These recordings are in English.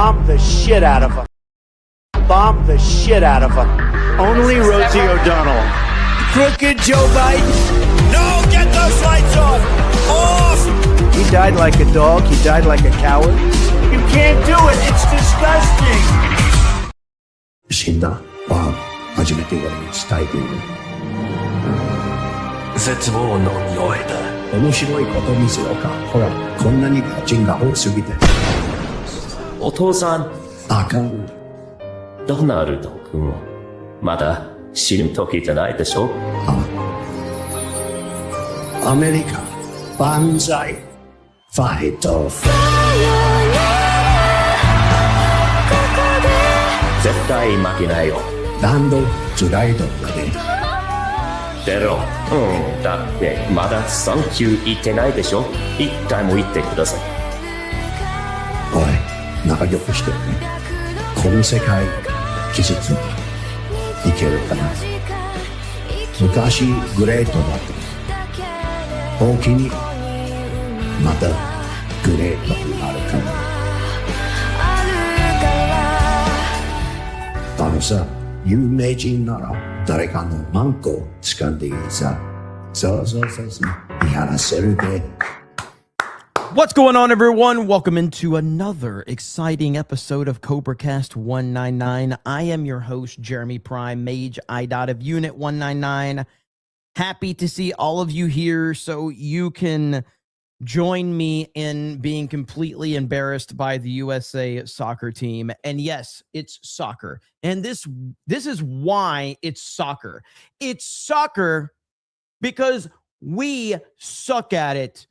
Bomb the shit out of them. Bomb the shit out of them. Only Rosie O'Donnell. Crooked Joe Biden. No, get those lights on. Off. He died like a dog. He died like a coward. You can't do it. It's disgusting. 死んだは初めて俺に伝えている。絶望の匂いだ。面白いこと見せようか。ほら、こんなにガチンが多すぎて。お父さん。あかん。ドナルド君はまだ死ぬ時じゃないでしょ。アメリカ万歳ファイト。絶対負けないよ。ランドスライドまで出ろ。だってまだサンキュー言ってないでしょ。一回も言ってください。おい、仲良くしてね。この世界季節いけるかな。昔グレートだった大きにまたグレートになるかも。あのさ、有名人なら誰かのマンコ掴んでいいさ。そう見張らせるで。What's going on, everyone? Welcome into another exciting episode of CobraCast 199. I am your host, Jeremy Prime, Mage IDOT of Unit 199. Happy to see all of you here so you can join me in being completely embarrassed by the USA soccer team. And yes, it's soccer. And this is why it's soccer. It's soccer because we suck at it.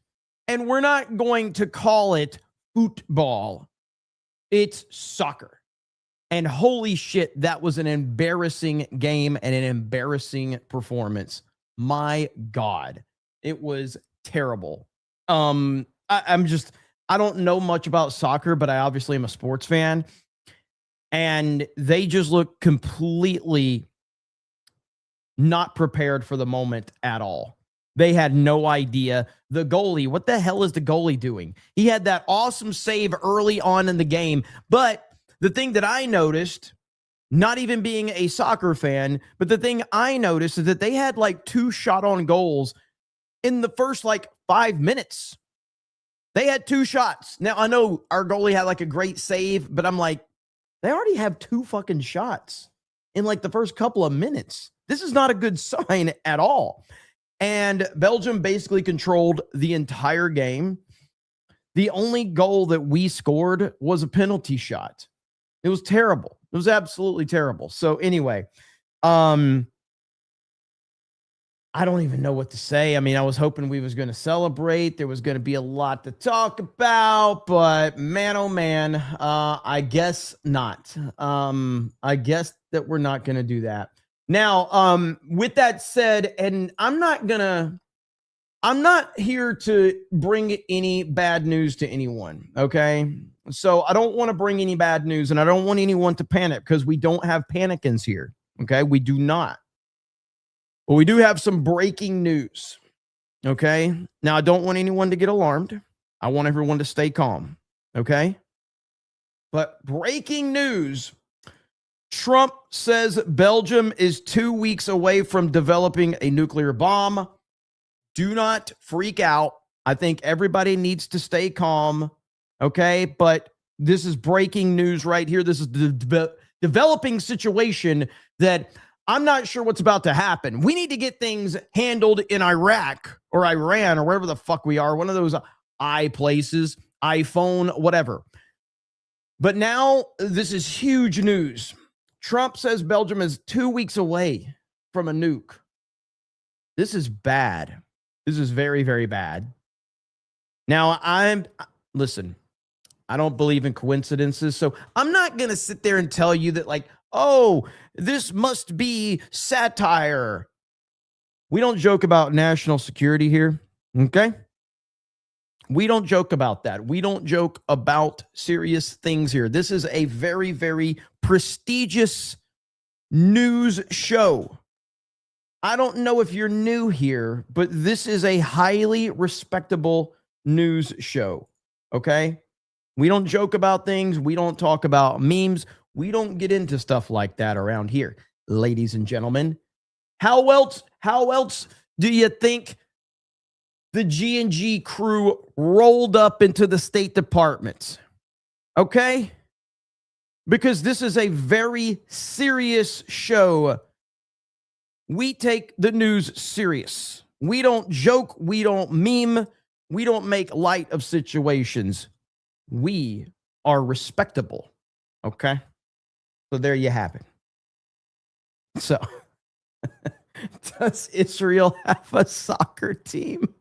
And we're not going to call it football. It's soccer. And holy shit, that was an embarrassing game and an embarrassing performance. My God, it was terrible. I don't know much about soccer, but I obviously am a sports fan. And they just look completely not prepared for the moment at all. They had no idea. The goalie, what the hell is the goalie doing? He had that awesome save early on in the game. But the thing that I noticed, not even being a soccer fan, but the thing I noticed is that they had like 2 shot on goals in the first like 5 minutes. They had 2 shots. Now, I know our goalie had like a great save, but I'm like, they already have 2 fucking shots in like the first couple of minutes. This is not a good sign at all. And Belgium basically controlled the entire game. The only goal that we scored was a penalty shot. It was terrible. It was absolutely terrible. So anyway, I don't even know what to say. I mean, I was hoping we was going to celebrate. There was going to be a lot to talk about, but man, oh man, I guess not. I guess that we're not going to do that. Now, with that said, and I'm not here to bring any bad news to anyone, okay? So I don't want to bring any bad news, and I don't want anyone to panic because we don't have panicans here, okay? We do not. But we do have some breaking news, okay? Now, I don't want anyone to get alarmed. I want everyone to stay calm, okay? But breaking news. Trump says Belgium is 2 weeks away from developing a nuclear bomb. Do not freak out. I think everybody needs to stay calm, okay? But this is breaking news right here. This is the developing situation that I'm not sure what's about to happen. We need to get things handled in Iraq or Iran or wherever the fuck we are, one of those places, iPhone, whatever. But now this is huge news. Trump says Belgium is 2 weeks away from a nuke. This is bad. This is very, very bad. Now, listen, I don't believe in coincidences, so I'm not going to sit there and tell you that, like, oh, this must be satire. We don't joke about national security here, okay? We don't joke about that. We don't joke about serious things here. This is a very, very prestigious news show. I don't know if you're new here, but this is a highly respectable news show, okay? We don't joke about things. We don't talk about memes. We don't get into stuff like that around here, ladies and gentlemen. How else do you think the G&G crew rolled up into the State Department? Okay? Because this is a very serious show. We take the news serious. We don't joke. We don't meme. We don't make light of situations. We are respectable. Okay? So there you have it. So, does Israel have a soccer team?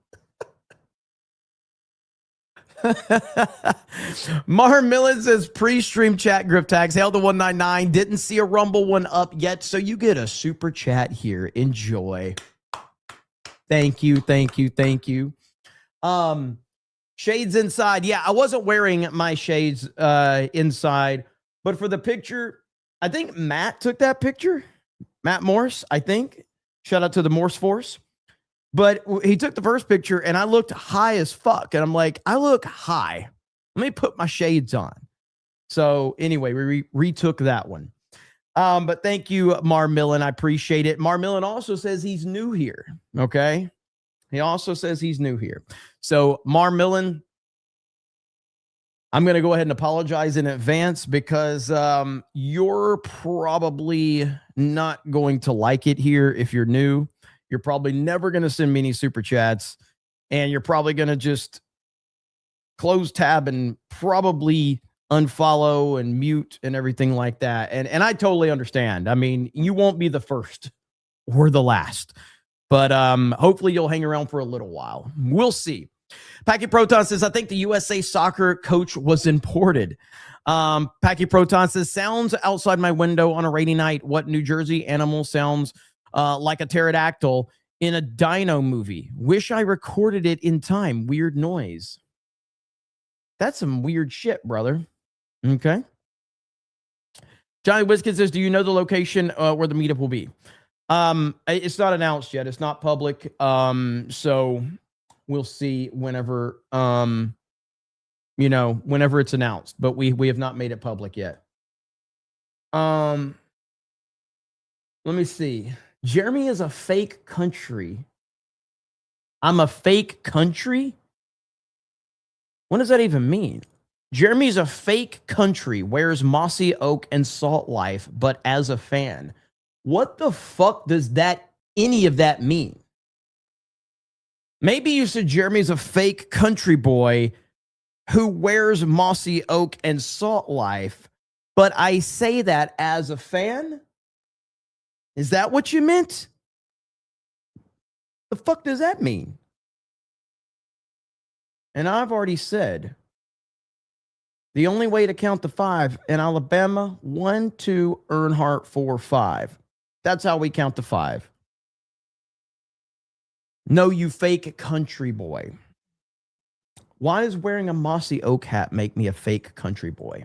Mar Millen says pre-stream chat grip tags. Hail to 199. Didn't see a Rumble one up yet, so you get a super chat here. Enjoy. Thank you. Shades inside. Yeah, I wasn't wearing my shades inside, but for the picture, I think Matt took that picture. Matt Morse, I think. Shout out to the Morse Force. But he took the first picture, and I looked high as fuck. And I'm like, I look high. Let me put my shades on. So anyway, we retook that one. But thank you, Mar Millen. I appreciate it. Mar Millen also says he's new here. Okay? He also says he's new here. So Mar Millen, I'm going to go ahead and apologize in advance because you're probably not going to like it here if you're new. You're probably never going to send me any super chats, and you're probably going to just close tab and probably unfollow and mute and everything like that. And I totally understand. I mean, you won't be the first or the last, but hopefully you'll hang around for a little while. We'll see. Packy Proton says, I think the USA soccer coach was imported. Packy Proton says, sounds outside my window on a rainy night. What New Jersey animal sounds like a pterodactyl in a dino movie? Wish I recorded it in time. Weird noise. That's some weird shit, brother. Okay. Johnny Whiskins says, do you know the location where the meetup will be? It's not announced yet. It's not public. So we'll see whenever, whenever it's announced, but we have not made it public yet. Let me see. Jeremy is a fake country. I'm a fake country? What does that even mean? Jeremy's a fake country, wears mossy oak and salt life, but as a fan. What the fuck does any of that mean? Maybe you said Jeremy's a fake country boy who wears mossy oak and salt life, but I say that as a fan? Is that what you meant? The fuck does that mean? And I've already said, the only way to count to 5 in Alabama, 1, 2, Earnhardt, 4, 5. That's how we count to 5. No, you fake country boy. Why does wearing a mossy oak hat make me a fake country boy?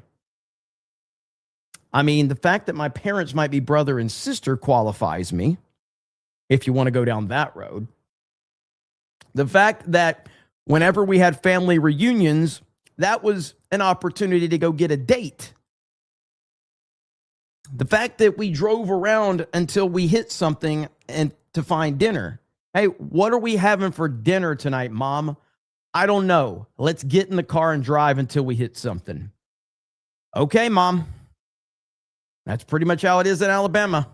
I mean, the fact that my parents might be brother and sister qualifies me, if you want to go down that road. The fact that whenever we had family reunions, that was an opportunity to go get a date. The fact that we drove around until we hit something and to find dinner. Hey, what are we having for dinner tonight, Mom? I don't know. Let's get in the car and drive until we hit something. Okay, Mom. That's pretty much how it is in Alabama.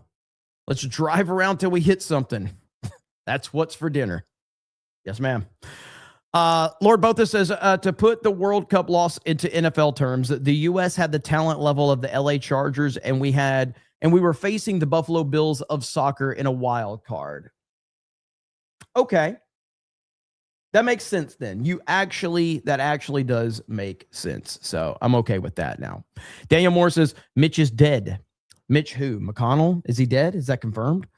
Let's drive around till we hit something. That's what's for dinner. Yes, ma'am. Lord Botha says, to put the World Cup loss into NFL terms, the U.S. had the talent level of the L.A. Chargers, and we were facing the Buffalo Bills of soccer in a wild card. Okay. That makes sense then. That actually does make sense. So I'm okay with that now. Daniel Moore says, Mitch is dead. Mitch who? McConnell? Is he dead? Is that confirmed?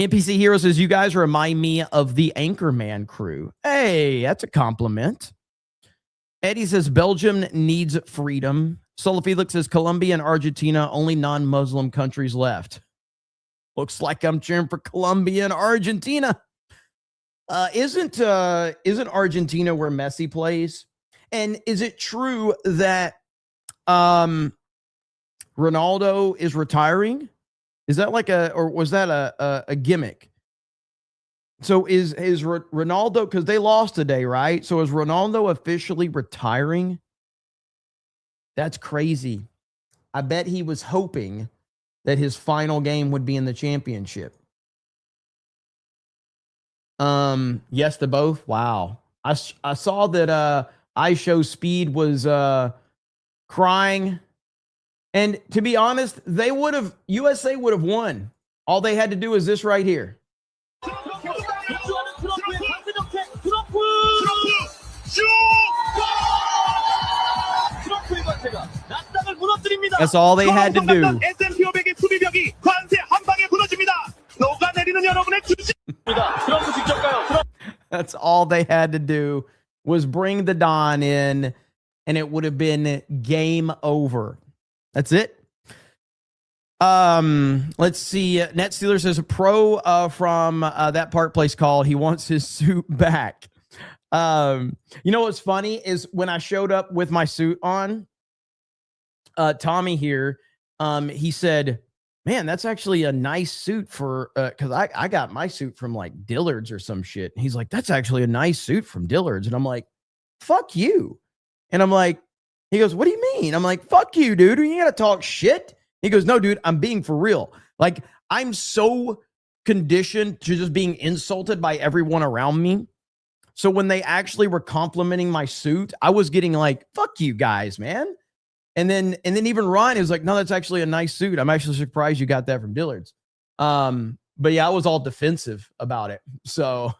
NPC Hero says, you guys remind me of the Anchorman crew. Hey, that's a compliment. Eddie says, Belgium needs freedom. Solo Felix says, Colombia and Argentina, only non-Muslim countries left. Looks like I'm cheering for Colombia and Argentina. Isn't Argentina where Messi plays? And is it true that Ronaldo is retiring? Is that like or was that a gimmick? So is Ronaldo, because they lost today, right? So is Ronaldo officially retiring? That's crazy. I bet he was hoping that his final game would be in the championship. Yes to both. Wow. I saw that I Show Speed was crying. And to be honest, USA would have won. All they had to do is this right here. That's all they had to do. That's all they had to do was bring the Don in, and it would have been game over. That's it. Let's see. Net Steeler says a pro from that Park Place called. He wants his suit back. You know what's funny is when I showed up with my suit on, Tommy here, he said, man, that's actually a nice suit for, because I got my suit from like Dillard's or some shit. And he's like, that's actually a nice suit from Dillard's. And I'm like, fuck you. And I'm like, he goes, what do you mean? I'm like, fuck you, dude. You gotta talk shit. He goes, no, dude, I'm being for real. Like, I'm so conditioned to just being insulted by everyone around me. So when they actually were complimenting my suit, I was getting like, fuck you guys, man. And then even Ryan is like, no, that's actually a nice suit. I'm actually surprised you got that from Dillard's. But yeah, I was all defensive about it. So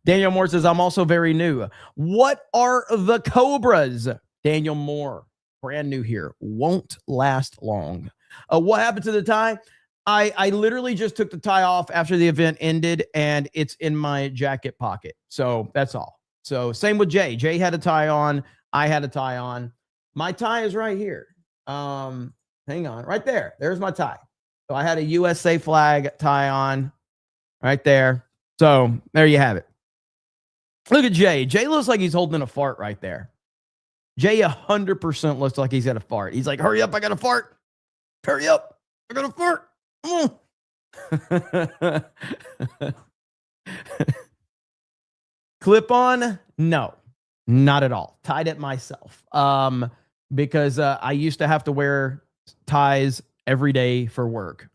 Daniel Moore says, I'm also very new. What are the Cobras? Daniel Moore, brand new here. Won't last long. What happened to the tie? I literally just took the tie off after the event ended, and it's in my jacket pocket. So that's all. So same with Jay. Jay had a tie on. I had a tie on. My tie is right here. Hang on. Right there. There's my tie. So I had a USA flag tie on right there. So there you have it. Look at Jay. Jay looks like he's holding a fart right there. Jay 100% looks like he's got a fart. He's like, hurry up. I got a fart. Hurry up. I got a fart. Clip on? No, not at all. Tied it myself. Because I used to have to wear ties every day for work.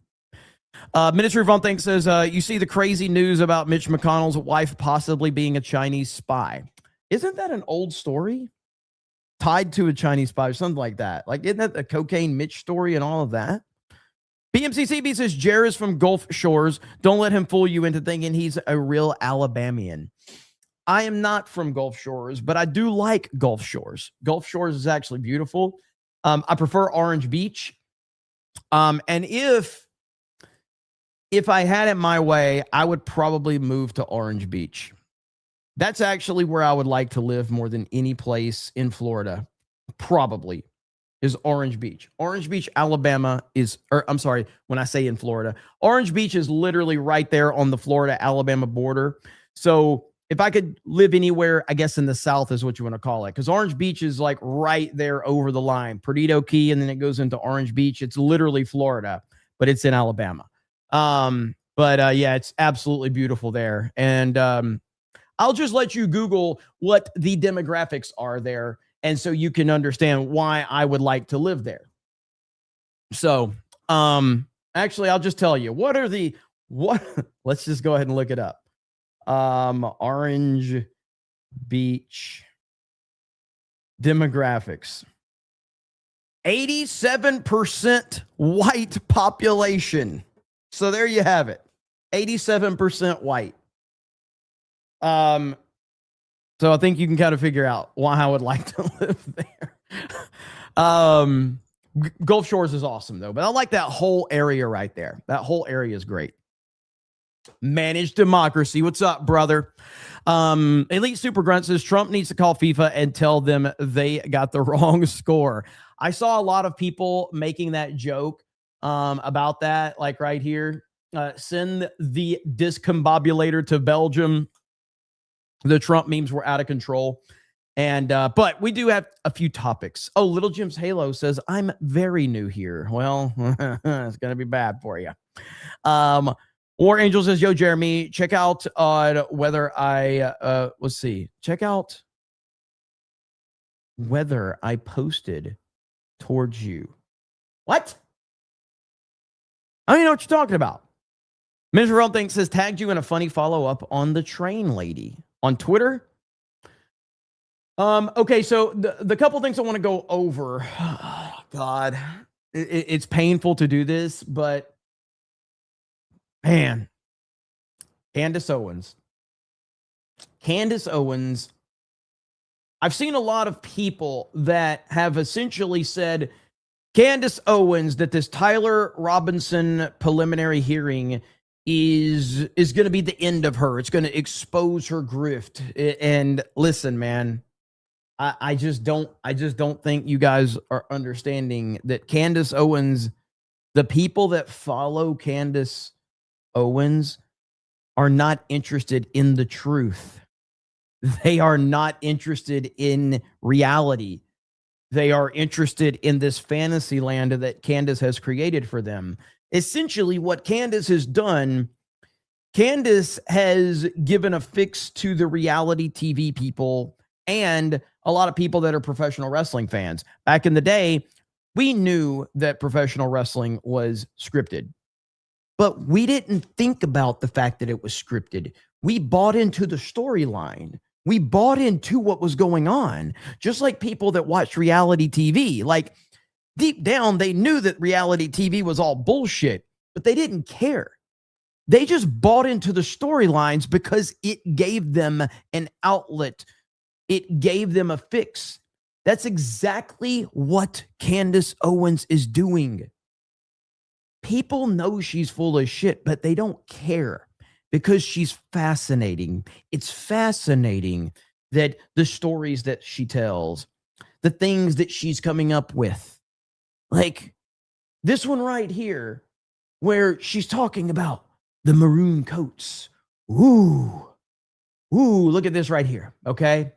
Ministry of Von Think says, you see the crazy news about Mitch McConnell's wife possibly being a Chinese spy. Isn't that an old story? Tied to a Chinese spy or something like that. Like, isn't that the cocaine Mitch story and all of that? BMCCB says, Jer is from Gulf Shores. Don't let him fool you into thinking he's a real Alabamian. I am not from Gulf Shores, but I do like Gulf Shores. Gulf Shores is actually beautiful. I prefer Orange Beach. And if I had it my way, I would probably move to Orange Beach. That's actually where I would like to live more than any place in Florida. Probably is Orange Beach. Orange Beach, Alabama is, or I'm sorry, when I say in Florida, Orange Beach is literally right there on the Florida-Alabama border. So if I could live anywhere, I guess in the South is what you want to call it. Because Orange Beach is like right there over the line. Perdido Key, and then it goes into Orange Beach. It's literally Florida, but it's in Alabama. Yeah, it's absolutely beautiful there. And I'll just let you Google what the demographics are there, and so you can understand why I would like to live there. So, actually, I'll just tell you, let's just go ahead and look it up. Orange Beach demographics. 87% white population. So there you have it. 87% white. So I think you can kind of figure out why I would like to live there. Gulf Shores is awesome though, but I like that whole area right there. That whole area is great. Managed democracy. What's up, brother? Elite Super Grunt says Trump needs to call FIFA and tell them they got the wrong score. I saw a lot of people making that joke about that, like right here. Send the discombobulator to Belgium. The Trump memes were out of control. And but we do have a few topics. Oh, Little Jim's Halo says, I'm very new here. Well, it's gonna be bad for you. War Angel says, yo, Jeremy, check out whether I let's see. Check out whether I posted towards you. What? I don't even know what you're talking about. Mr. Real Thing says, tagged you in a funny follow-up on the train lady on Twitter. Okay, so the couple things I want to go over. Oh, God, it's painful to do this, but man, Candace Owens. I've seen a lot of people that have essentially said, Candace Owens, that this Tyler Robinson preliminary hearing is going to be the end of her. It's going to expose her grift. And listen, man, I just don't think you guys are understanding that Candace Owens, the people that follow Candace Owens are not interested in the truth. They are not interested in reality. They are interested in this fantasy land that Candace has created for them. Essentially, what Candace has done, Candace has given a fix to the reality TV people and a lot of people that are professional wrestling fans. Back in the day, we knew that professional wrestling was scripted, but we didn't think about the fact that it was scripted. We bought into the storyline. We bought into what was going on, just like people that watch reality TV. Like, deep down, they knew that reality TV was all bullshit, but they didn't care. They just bought into the storylines because it gave them an outlet. It gave them a fix. That's exactly what Candace Owens is doing. People know she's full of shit, but they don't care because she's fascinating. It's fascinating that the stories that she tells, the things that she's coming up with, like this one right here, where she's talking about the maroon coats. Ooh, look at this right here, okay?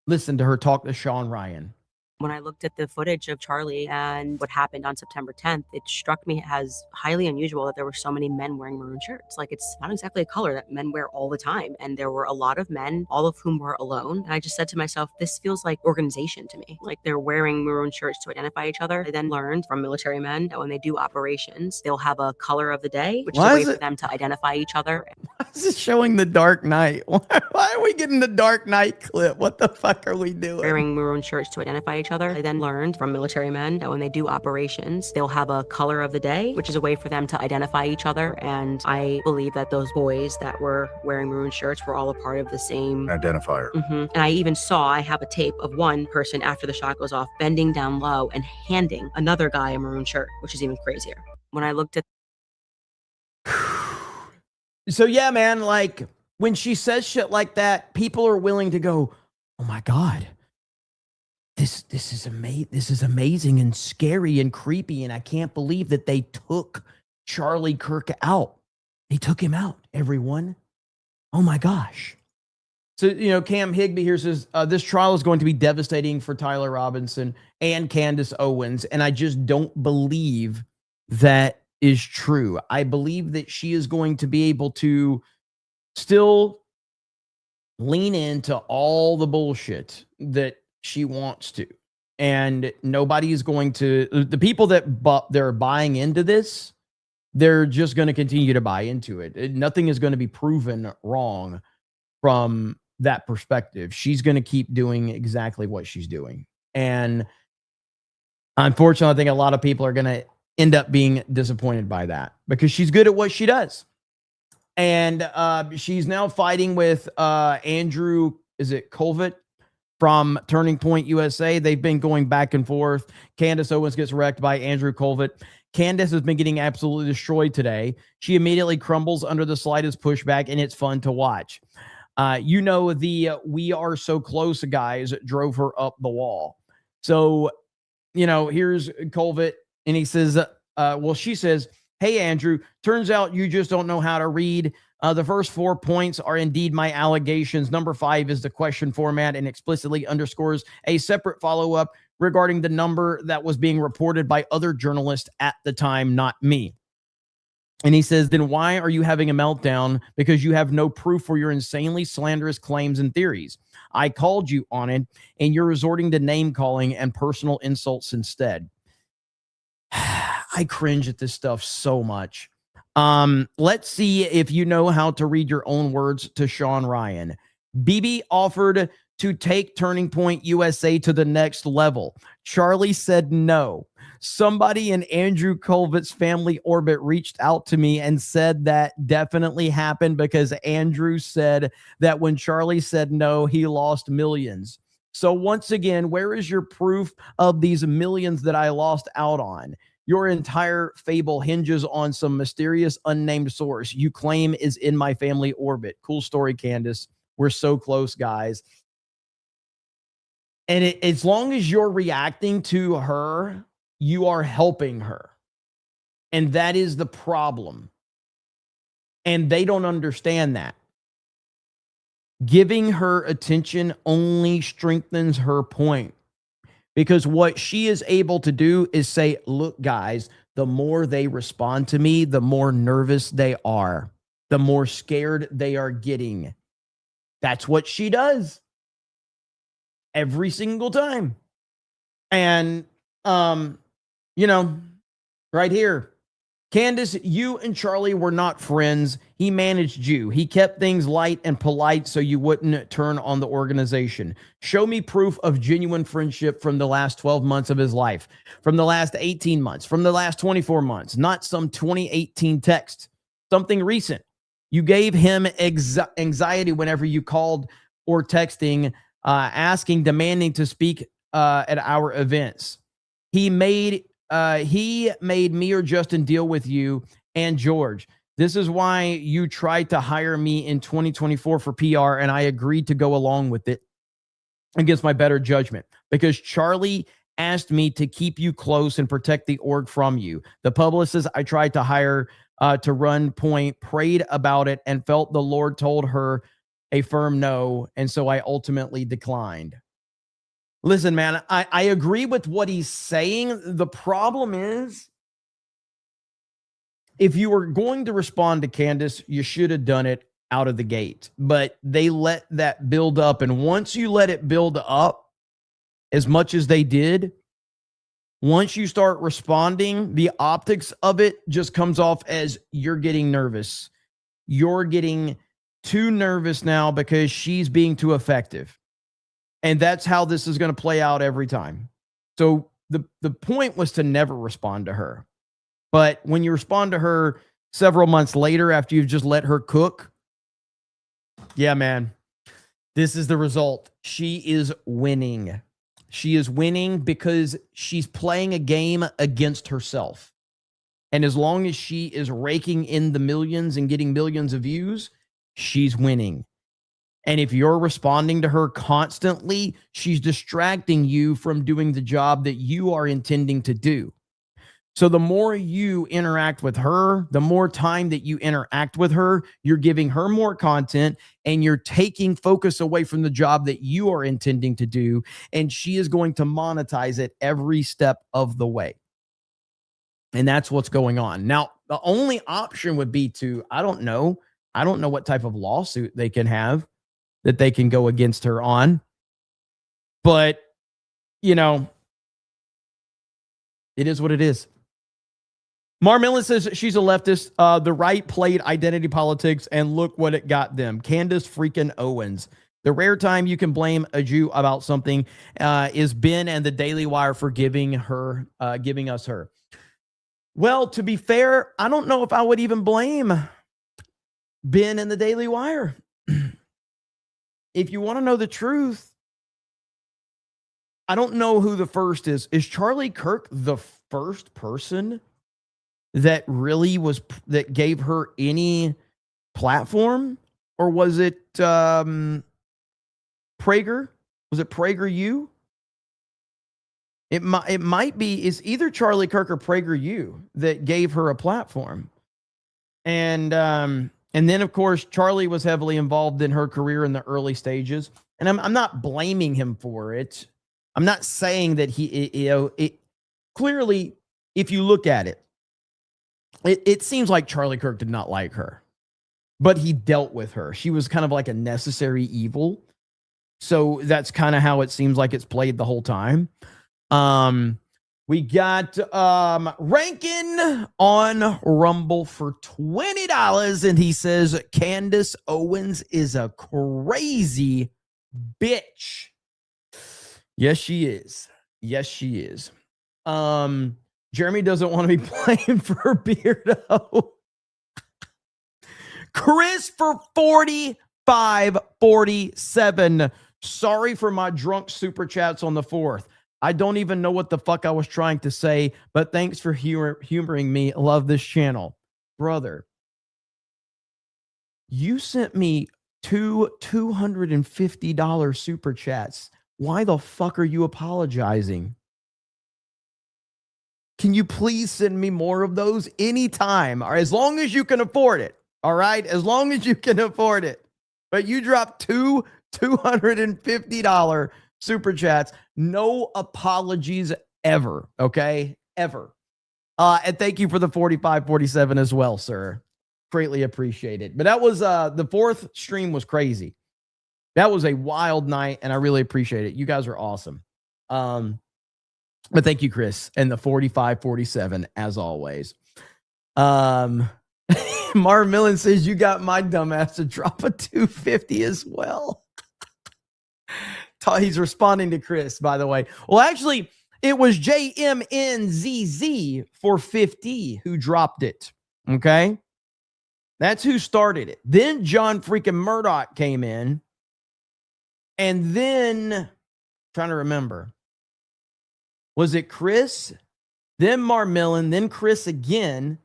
Listen to her talk to Sean Ryan. When I looked at the footage of Charlie and what happened on September 10th, it struck me as highly unusual that there were so many men wearing maroon shirts. Like, it's not exactly a color that men wear all the time. And there were a lot of men, all of whom were alone. And I just said to myself, this feels like organization to me. Like, they're wearing maroon shirts to identify each other. I then learned from military men that when they do operations, they'll have a color of the day, which is a way for them to identify each other. Why is it showing the Dark Knight? Why are we getting the Dark Knight clip? What the fuck are we doing? Wearing maroon shirts to identify each other. I then learned from military men that when they do operations, they'll have a color of the day, which is a way for them to identify each other. And I believe that those boys that were wearing maroon shirts were all a part of the same identifier. And I even I have a tape of one person after the shot goes off bending down low and handing another guy a maroon shirt, which is even crazier. When I looked at So yeah, man, like when she says shit like that, people are willing to go, oh my God, this is amazing. This is amazing and scary and creepy. And I can't believe that they took Charlie Kirk out. They took him out, everyone. Oh my gosh. So, Cam Higby here says, this trial is going to be devastating for Tyler Robinson and Candace Owens. And I just don't believe that is true. I believe that she is going to be able to still lean into all the bullshit that she wants to. And nobody is going to, the people that they're buying into this, they're just going to continue to buy into it. Nothing is going to be proven wrong from that perspective. She's going to keep doing exactly what she's doing. And unfortunately, I think a lot of people are going to end up being disappointed by that because she's good at what she does. And she's now fighting with Andrew, is it Colvett from Turning Point USA? They've been going back and forth. Candace Owens gets wrecked by Andrew Colvett. Candace has been getting absolutely destroyed today. She immediately crumbles under the slightest pushback, and it's fun to watch. The "we are so close" guys drove her up the wall. So, here's Colvett, and he says, she says, Hey, Andrew, turns out you just don't know how to read. The first 4 points are indeed my allegations. Number 5 is the question format and explicitly underscores a separate follow-up regarding the number that was being reported by other journalists at the time, not me. And he says, then why are you having a meltdown? Because you have no proof for your insanely slanderous claims and theories. I called you on it, and you're resorting to name calling and personal insults instead. I cringe at this stuff so much. Let's see if you know how to read your own words to Sean Ryan. BB offered to take Turning Point USA to the next level. Charlie said no. Somebody in Andrew Colvett's family orbit reached out to me and said that definitely happened because Andrew said that when Charlie said no, he lost millions. So once again, where is your proof of these millions that I lost out on? Your entire fable hinges on some mysterious unnamed source you claim is in my family orbit. Cool story, Candace. We're so close, guys. And as long as you're reacting to her, you are helping her. And that is the problem. And they don't understand that. Giving her attention only strengthens her point. Because what she is able to do is say, look, guys, the more they respond to me, the more nervous they are, the more scared they are getting. That's what she does every single time. And, right here, Candace, you and Charlie were not friends. He managed you. He kept things light and polite so you wouldn't turn on the organization. Show me proof of genuine friendship from the last 12 months of his life, from the last 18 months, from the last 24 months, not some 2018 text, something recent. You gave him anxiety whenever you called or texting, demanding to speak at our events. He made me or Justin deal with you and George. This is why you tried to hire me in 2024 for PR, and I agreed to go along with it against my better judgment because Charlie asked me to keep you close and protect the org from you. The publicist I tried to hire to run Point prayed about it and felt the Lord told her a firm no, and so I ultimately declined. Listen, man, I agree with what he's saying. The problem is, if you were going to respond to Candace, you should have done it out of the gate. But they let that build up. And once you let it build up as much as they did, once you start responding, the optics of it just comes off as you're getting nervous. You're getting too nervous now because she's being too effective. And that's how this is going to play out every time. So the point was to never respond to her. But when you respond to her several months later after you've just let her cook, yeah, man, this is the result. She is winning. She is winning because she's playing a game against herself. And as long as she is raking in the millions and getting millions of views, she's winning. And if you're responding to her constantly, she's distracting you from doing the job that you are intending to do. So the more you interact with her, the more time that you interact with her, you're giving her more content and you're taking focus away from the job that you are intending to do. And she is going to monetize it every step of the way. And that's what's going on. Now, the only option would be to, I don't know what type of lawsuit they can have that they can go against her on. But, it is what it is. Marmilla says she's a leftist. The right played identity politics, and look what it got them. Candace freaking Owens. The rare time you can blame a Jew about something is Ben and the Daily Wire for giving us her. Well, to be fair, I don't know if I would even blame Ben and the Daily Wire. If you want to know the truth, I don't know who the first is. Is Charlie Kirk the first person that gave her any platform? Or was it Prager? Was it PragerU? It might be, it's either Charlie Kirk or PragerU that gave her a platform. And then of course, Charlie was heavily involved in her career in the early stages. And I'm not blaming him for it. I'm not saying that it clearly, if you look at it, it seems like Charlie Kirk did not like her, but he dealt with her. She was kind of like a necessary evil. So that's kind of how it seems like it's played the whole time. We got Rankin on Rumble for $20, and he says Candace Owens is a crazy bitch. Yes, she is. Yes, she is. Jeremy doesn't want to be playing for Beardo. Chris for 45.47. Sorry for my drunk super chats on the 4th. I don't even know what the fuck I was trying to say, but thanks for humoring me. Love this channel. Brother, you sent me two $250 super chats. Why the fuck are you apologizing? Can you please send me more of those anytime, or as long as you can afford it? All right, as long as you can afford it. But you dropped two $250 super chats. No apologies ever. Okay, ever. And thank you for the 45.47 as well, sir. Greatly appreciate it. But that was the 4th stream was crazy. That was a wild night, and I really appreciate it. You guys are awesome. But thank you, Chris, and the 45.47 as always. Marvin Millen says you got my dumbass to drop a 250 as well. He's responding to Chris, by the way. Well, actually, it was JMNZZ for 50 who dropped it. Okay, that's who started it. Then John freaking Murdoch came in, and then trying to remember. Was it Chris, then Marmillan, then Chris again?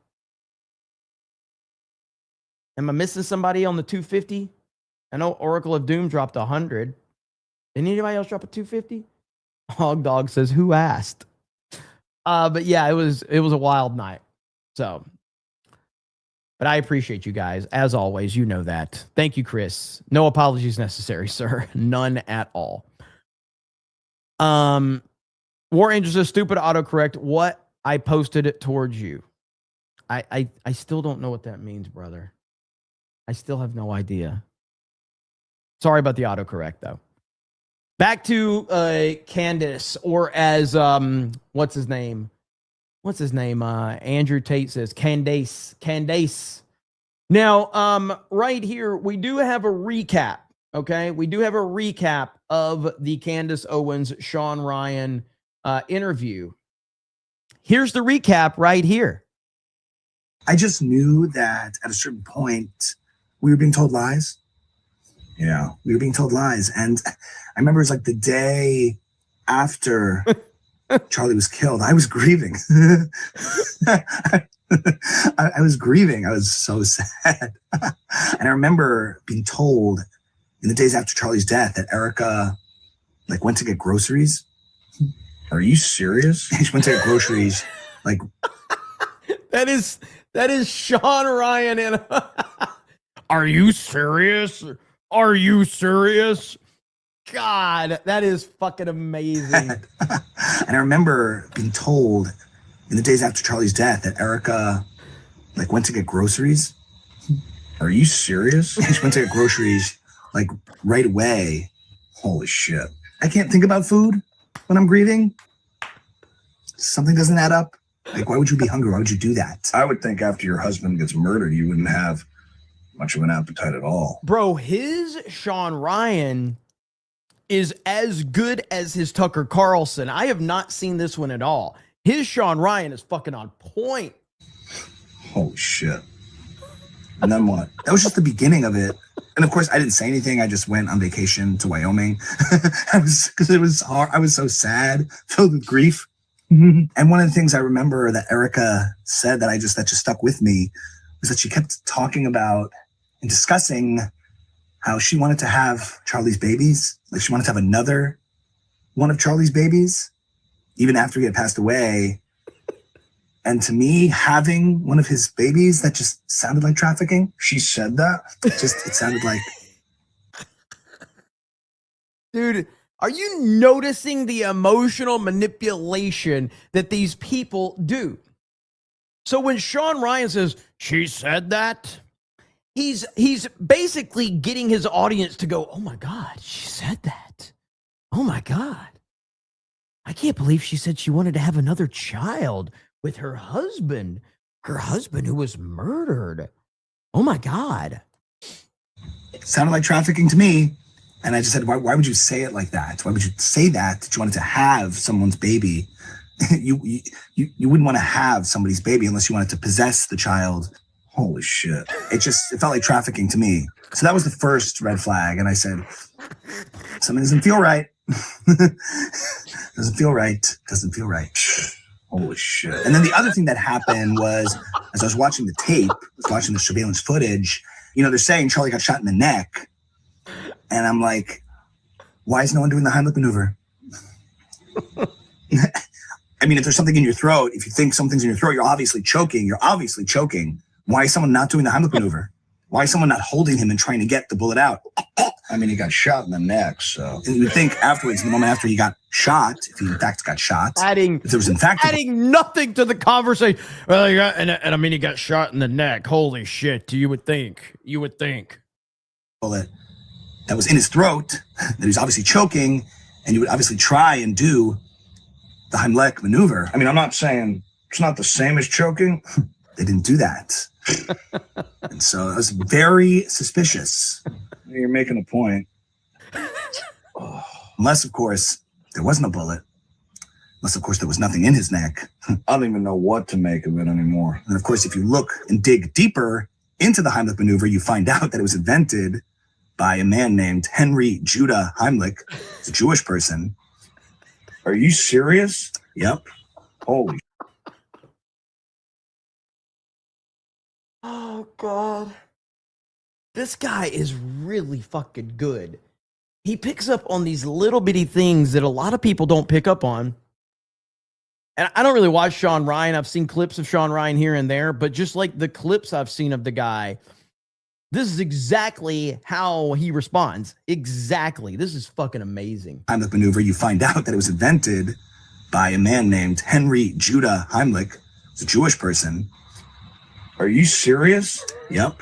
Am I missing somebody on the 250? I know Oracle of Doom dropped 100. Didn't anybody else drop a 250? Hog Dog says, who asked? But yeah, it was a wild night. So, but I appreciate you guys. As always, you know that. Thank you, Chris. No apologies necessary, sir. None at all. War Angel says, stupid autocorrect. What? I posted it towards you. I still don't know what that means, brother. I still have no idea. Sorry about the autocorrect, though. Back to Candace, or as, what's his name? Andrew Tate says, Candace. Now, right here, we do have a recap, okay? We do have a recap of the Candace Owens, Sean Ryan interview. Here's the recap right here. I just knew that at a certain point we were being told lies. Yeah, we were being told lies. And I remember it was like the day after Charlie was killed. I was grieving. I was grieving. I was so sad. And I remember being told in the days after Charlie's death that Erica like went to get groceries. Are you serious? She went to get groceries. Like that is Sean Ryan in. Are you serious? Are you serious? God, that is fucking amazing. And I remember being told in the days after Charlie's death that Erica like went to get groceries. Are you serious? She went to get groceries like right away. Holy shit. I can't think about food when I'm grieving. Something doesn't add up. Like, why would you be hungry? Why would you do that? I would think after your husband gets murdered, you wouldn't have much of an appetite at all. Bro, his Sean Ryan is as good as his Tucker Carlson. I have not seen this one at all. His Sean Ryan is fucking on point. Holy shit. And then what? That was just the beginning of it. And of course, I didn't say anything. I just went on vacation to Wyoming. Because it was hard. I was so sad, filled with grief. And one of the things I remember that Erica said that just stuck with me was that she kept talking about and discussing how she wanted to have Charlie's babies. Like she wanted to have another one of Charlie's babies, even after he had passed away. And to me, having one of his babies, that just sounded like trafficking. She said that? It sounded like... Dude, are you noticing the emotional manipulation that these people do? So when Sean Ryan says, she said that, he's basically getting his audience to go, oh my God, she said that. Oh my God. I can't believe she said she wanted to have another child with her husband who was murdered. Oh my God. It sounded like trafficking to me. And I just said, why would you say it like that? Why would you say that you wanted to have someone's baby? You wouldn't want to have somebody's baby unless you wanted to possess the child. Holy shit. It felt like trafficking to me. So that was the first red flag. And I said, something doesn't feel right. Doesn't feel right. Holy shit. And then the other thing that happened was, as I was watching the tape, watching the surveillance footage, they're saying Charlie got shot in the neck. And I'm like, why is no one doing the Heimlich maneuver? I mean, if there's something in your throat, if you think something's in your throat, you're obviously choking. Why is someone not doing the Heimlich maneuver? Why is someone not holding him and trying to get the bullet out? I mean, he got shot in the neck, so. And you would think afterwards, the moment after he got shot, if he in fact got shot, adding nothing to the conversation. Well, he got shot in the neck. Holy shit! You would think. Bullet that was in his throat, that he was obviously choking, and you would obviously try and do the Heimlich maneuver. I mean, I'm not saying it's not the same as choking. They didn't do that. And so I was very suspicious. You're making a point. Unless, of course, there was no bullet. Unless, of course, there was nothing in his neck. I don't even know what to make of it anymore. And, of course, if you look and dig deeper into the Heimlich maneuver, you find out that it was invented by a man named Henry Judah Heimlich. He's a Jewish person. Are you serious? Yep. Holy. Oh, God. This guy is really fucking good. He picks up on these little bitty things that a lot of people don't pick up on. And I don't really watch Sean Ryan. I've seen clips of Sean Ryan here and there, but just like the clips I've seen of the guy, this is exactly how he responds. Exactly. This is fucking amazing. Heimlich maneuver, you find out that it was invented by a man named Henry Judah Heimlich. He's a Jewish person. Are you serious? Yep.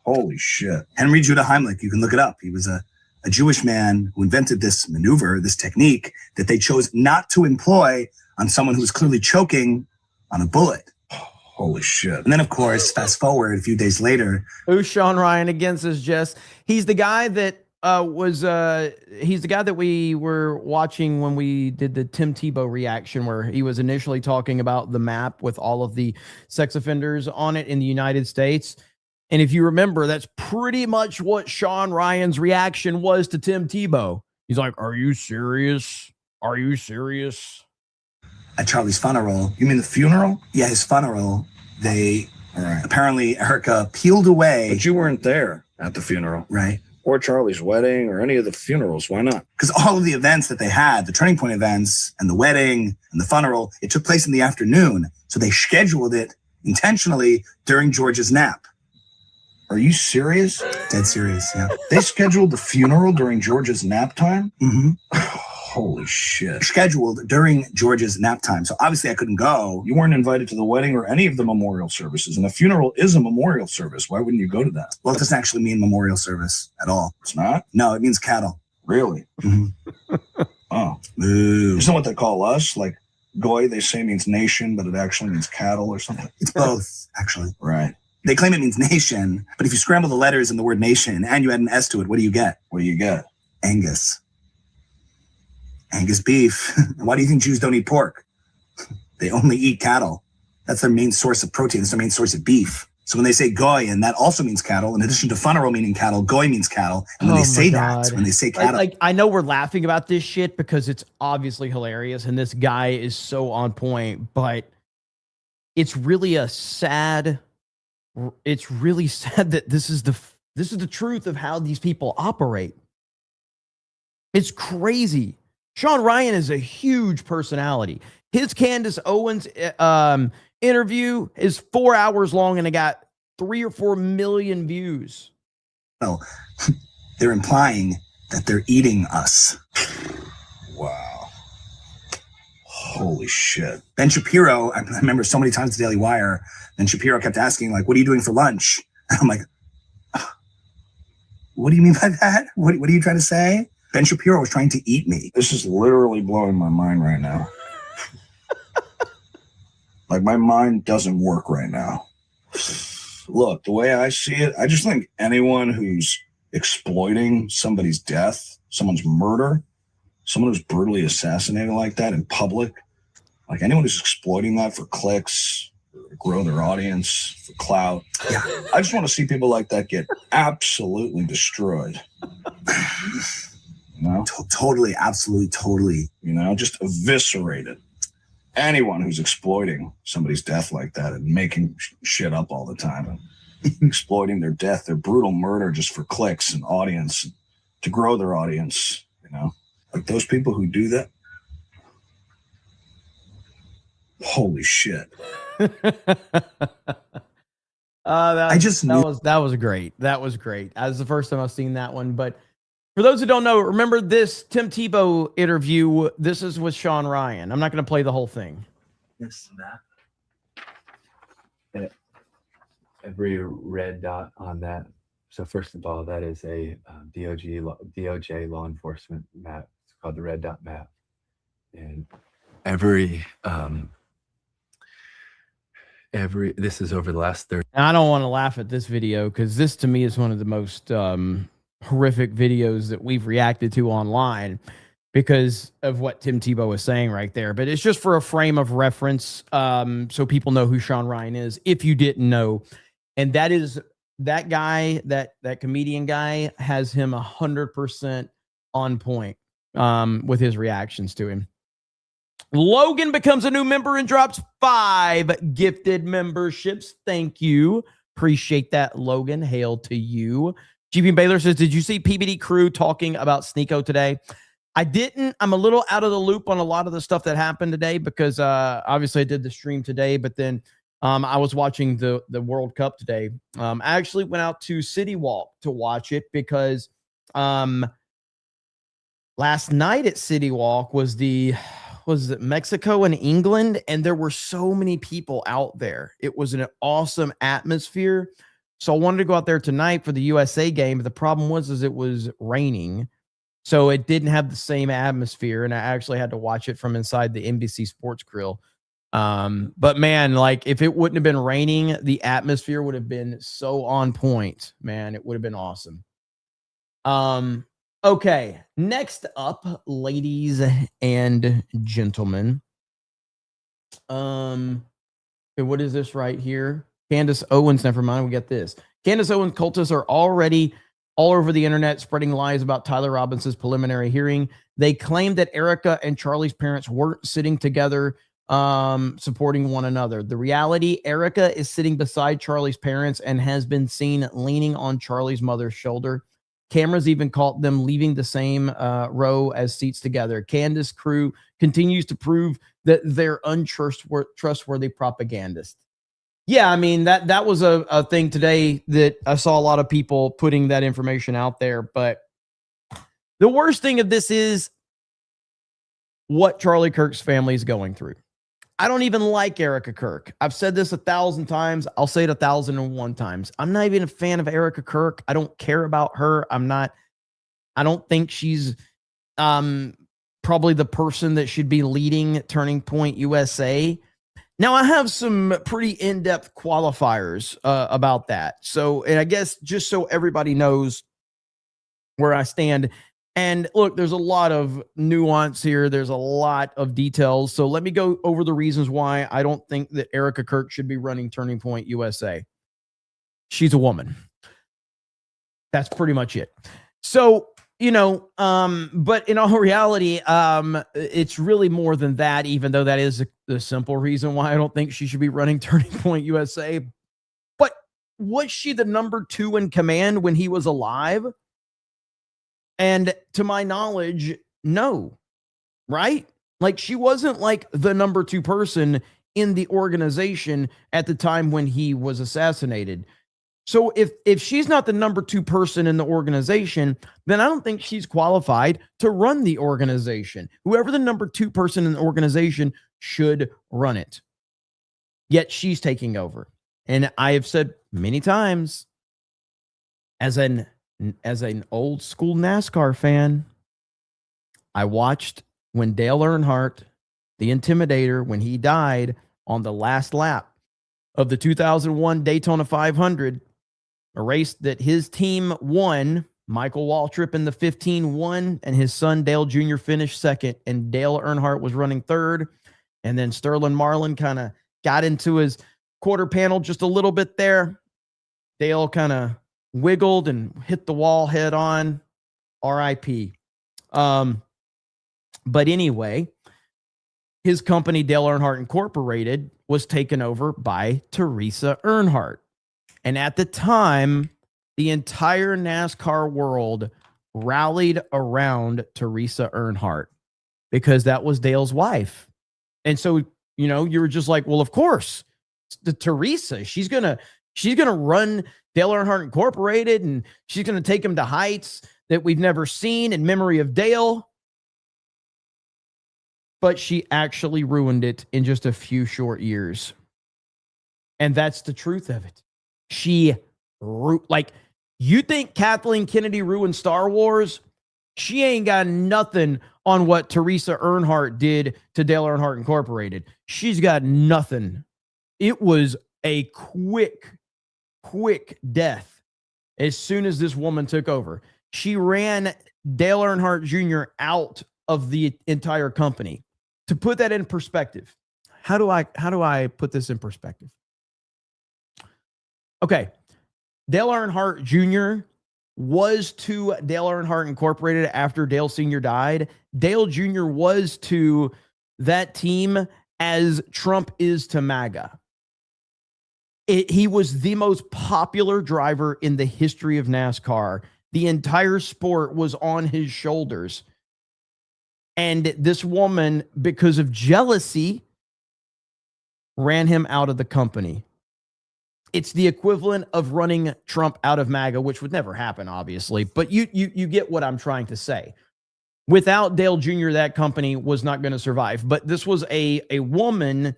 Holy shit. Henry Judah Heimlich, you can look it up. He was a Jewish man who invented this maneuver, this technique that they chose not to employ on someone who was clearly choking on a bullet. Holy shit. And then, of course, fast forward a few days later. Who's Sean Ryan against us, Jess? He's the guy that he's the guy that we were watching when we did the Tim Tebow reaction, where he was initially talking about the map with all of the sex offenders on it in the United States. And if you remember, that's pretty much what Sean Ryan's reaction was to Tim Tebow. He's like, are you serious? Are you serious? At Charlie's funeral. You mean the funeral? Yeah, his funeral. They apparently, Erica peeled away. But you weren't there at the funeral. Right. Or Charlie's wedding or any of the funerals. Why not? Because all of the events that they had, the Turning Point events and the wedding and the funeral, it took place in the afternoon. So they scheduled it intentionally during George's nap. Are you serious? Dead serious, yeah. They scheduled the funeral during George's nap time? Mm-hmm. Holy shit. Scheduled during George's nap time. So obviously I couldn't go. You weren't invited to the wedding or any of the memorial services. And a funeral is a memorial service. Why wouldn't you go to that? Well, it doesn't actually mean memorial service at all. It's not? No, it means cattle. Really? Mm-hmm. Oh. Ooh. Isn't that what they call us? Like goy, they say means nation, but it actually means cattle or something? It's both, actually. Right. They claim it means nation, but if you scramble the letters in the word nation and you add an S to it, what do you get? What do you get? Angus. Angus beef. Why do you think Jews don't eat pork? They only eat cattle. That's their main source of protein. That's their main source of beef. So when they say goy, and that also means cattle, in addition to funeral meaning cattle, goy means cattle. And when they say cattle. Like, I know we're laughing about this shit because it's obviously hilarious and this guy is so on point, but it's really sad that this is the truth of how these people operate. It's crazy. Sean Ryan is a huge personality. His Candace Owens interview is 4 hours long and it got 3 or 4 million views. Well, they're implying that they're eating us. Wow. Holy shit. Ben Shapiro, I remember so many times the Daily Wire, Ben Shapiro kept asking, like, what are you doing for lunch? And I'm like, what do you mean by that? What are you trying to say? Ben Shapiro was trying to eat me. This is literally blowing my mind right now. Like, my mind doesn't work right now. Look, the way I see it, I just think anyone who's exploiting somebody's death, someone's murder, someone who's brutally assassinated like that in public, like anyone who's exploiting that for clicks, grow their audience, for clout. Yeah. I just want to see people like that get absolutely destroyed. You know? Totally, absolutely, totally. You know, just eviscerated. Anyone who's exploiting somebody's death like that and making shit up all the time and exploiting their death, their brutal murder just for clicks and audience, to grow their audience, you know, like those people who do that. Holy shit. That was great. That was great. That was the first time I've seen that one. But for those who don't know, remember this Tim Tebow interview. This is with Sean Ryan. I'm not going to play the whole thing. Yes, that. Every red dot on that. So first of all, that is a DOJ law enforcement map. It's called the red dot map. And this is over the last 30. And I don't want to laugh at this video because this to me is one of the most horrific videos that we've reacted to online because of what Tim Tebow was saying right there. But it's just for a frame of reference, so people know who Sean Ryan is, if you didn't know. And that is that guy, that comedian guy has him 100% on point with his reactions to him. Logan becomes a new member and drops 5 gifted memberships. Thank you. Appreciate that, Logan. Hail to you. GB Baylor says, did you see PBD Crew talking about Sneeko today? I didn't. I'm a little out of the loop on a lot of the stuff that happened today because obviously I did the stream today, but then I was watching the World Cup today. I actually went out to City Walk to watch it because last night at City Walk was it Mexico and England, and there were so many people out there. It was an awesome atmosphere. So I wanted to go out there tonight for the USA game, but the problem was it was raining. So it didn't have the same atmosphere, and I actually had to watch it from inside the NBC Sports Grill. But man, like if it wouldn't have been raining, the atmosphere would have been so on point, man. It would have been awesome. Okay, next up, ladies and gentlemen. Okay, what is this right here? Candace Owens, never mind, we got this. Candace Owens cultists are already all over the internet spreading lies about Tyler Robinson's preliminary hearing. They claim that Erica and Charlie's parents weren't sitting together supporting one another. The reality, Erica is sitting beside Charlie's parents and has been seen leaning on Charlie's mother's shoulder. Cameras even caught them leaving the same row as seats together. Candace Crew continues to prove that they're untrustworthy propagandists. Yeah, I mean, that was a thing today that I saw a lot of people putting that information out there. But the worst thing of this is what Charlie Kirk's family is going through. I don't even like Erica Kirk. I've said this 1,000 times. I'll say it 1,001 times. I'm not even a fan of Erica Kirk. I don't care about her. I don't think she's probably the person that should be leading Turning Point USA. Now, I have some pretty in-depth qualifiers about that. So, and I guess just so everybody knows where I stand. And look, there's a lot of nuance here. There's a lot of details. So let me go over the reasons why I don't think that Erica Kirk should be running Turning Point USA. She's a woman. That's pretty much it. So, but in all reality, it's really more than that, even though that is the simple reason why I don't think she should be running Turning Point USA. But was she the number 2 in command when he was alive? And to my knowledge, no, right? Like, she wasn't like the number 2 person in the organization at the time when he was assassinated. So if she's not the number 2 person in the organization, then I don't think she's qualified to run the organization. Whoever the number 2 person in the organization should run it. Yet she's taking over. And I have said many times, as an old school NASCAR fan, I watched when Dale Earnhardt, the Intimidator, when he died on the last lap of the 2001 Daytona 500, a race that his team won. Michael Waltrip in the 15 won, and his son Dale Jr. finished second, and Dale Earnhardt was running third. And then Sterling Marlin kind of got into his quarter panel just a little bit there. Dale kind of wiggled and hit the wall head on. RIP. But anyway, his company, Dale Earnhardt Incorporated, was taken over by Teresa Earnhardt. And at the time, the entire NASCAR world rallied around Teresa Earnhardt because that was Dale's wife. And so, you know, you were just like, well, of course, the Teresa, she's going to run Dale Earnhardt Incorporated, and she's going to take him to heights that we've never seen in memory of Dale. But she actually ruined it in just a few short years. And that's the truth of it. You think Kathleen Kennedy ruined Star Wars? She ain't got nothing on what Teresa Earnhardt did to Dale Earnhardt Incorporated. She's got nothing. It was a quick death as soon as this woman took over. She ran Dale Earnhardt Jr. out of the entire company. To put that in perspective, how do I put this in perspective? Okay, Dale Earnhardt Jr. was to Dale Earnhardt Incorporated after Dale Sr. died. Dale Jr. was to that team as Trump is to MAGA. He was the most popular driver in the history of NASCAR. The entire sport was on his shoulders. And this woman, because of jealousy, ran him out of the company. It's the equivalent of running Trump out of MAGA, which would never happen, obviously. But you get what I'm trying to say. Without Dale Jr., that company was not going to survive. But this was a woman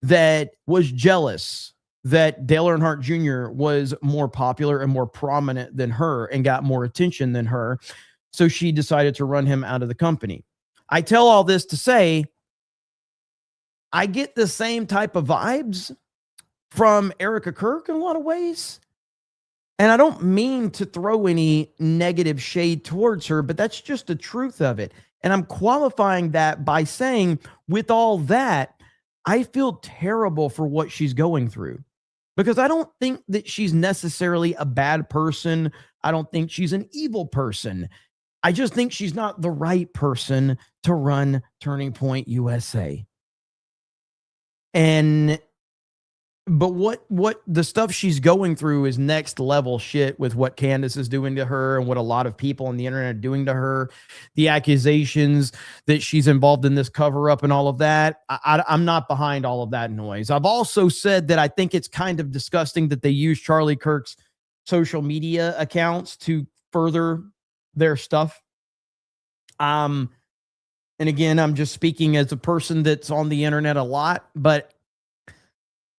that was jealous that Dale Earnhardt Jr. was more popular and more prominent than her and got more attention than her. So she decided to run him out of the company. I tell all this to say, I get the same type of vibes from Erica Kirk in a lot of ways. And I don't mean to throw any negative shade towards her, but that's just the truth of it. And I'm qualifying that by saying, with all that, I feel terrible for what she's going through. Because I don't think that she's necessarily a bad person. I don't think she's an evil person. I just think she's not the right person to run Turning Point USA. But what the stuff she's going through is next level shit with what Candace is doing to her and what a lot of people on the internet are doing to her. The accusations that she's involved in this cover up and all of that. I'm not behind all of that noise. I've also said that I think it's kind of disgusting that they use Charlie Kirk's social media accounts to further their stuff. And again, I'm just speaking as a person that's on the internet a lot, but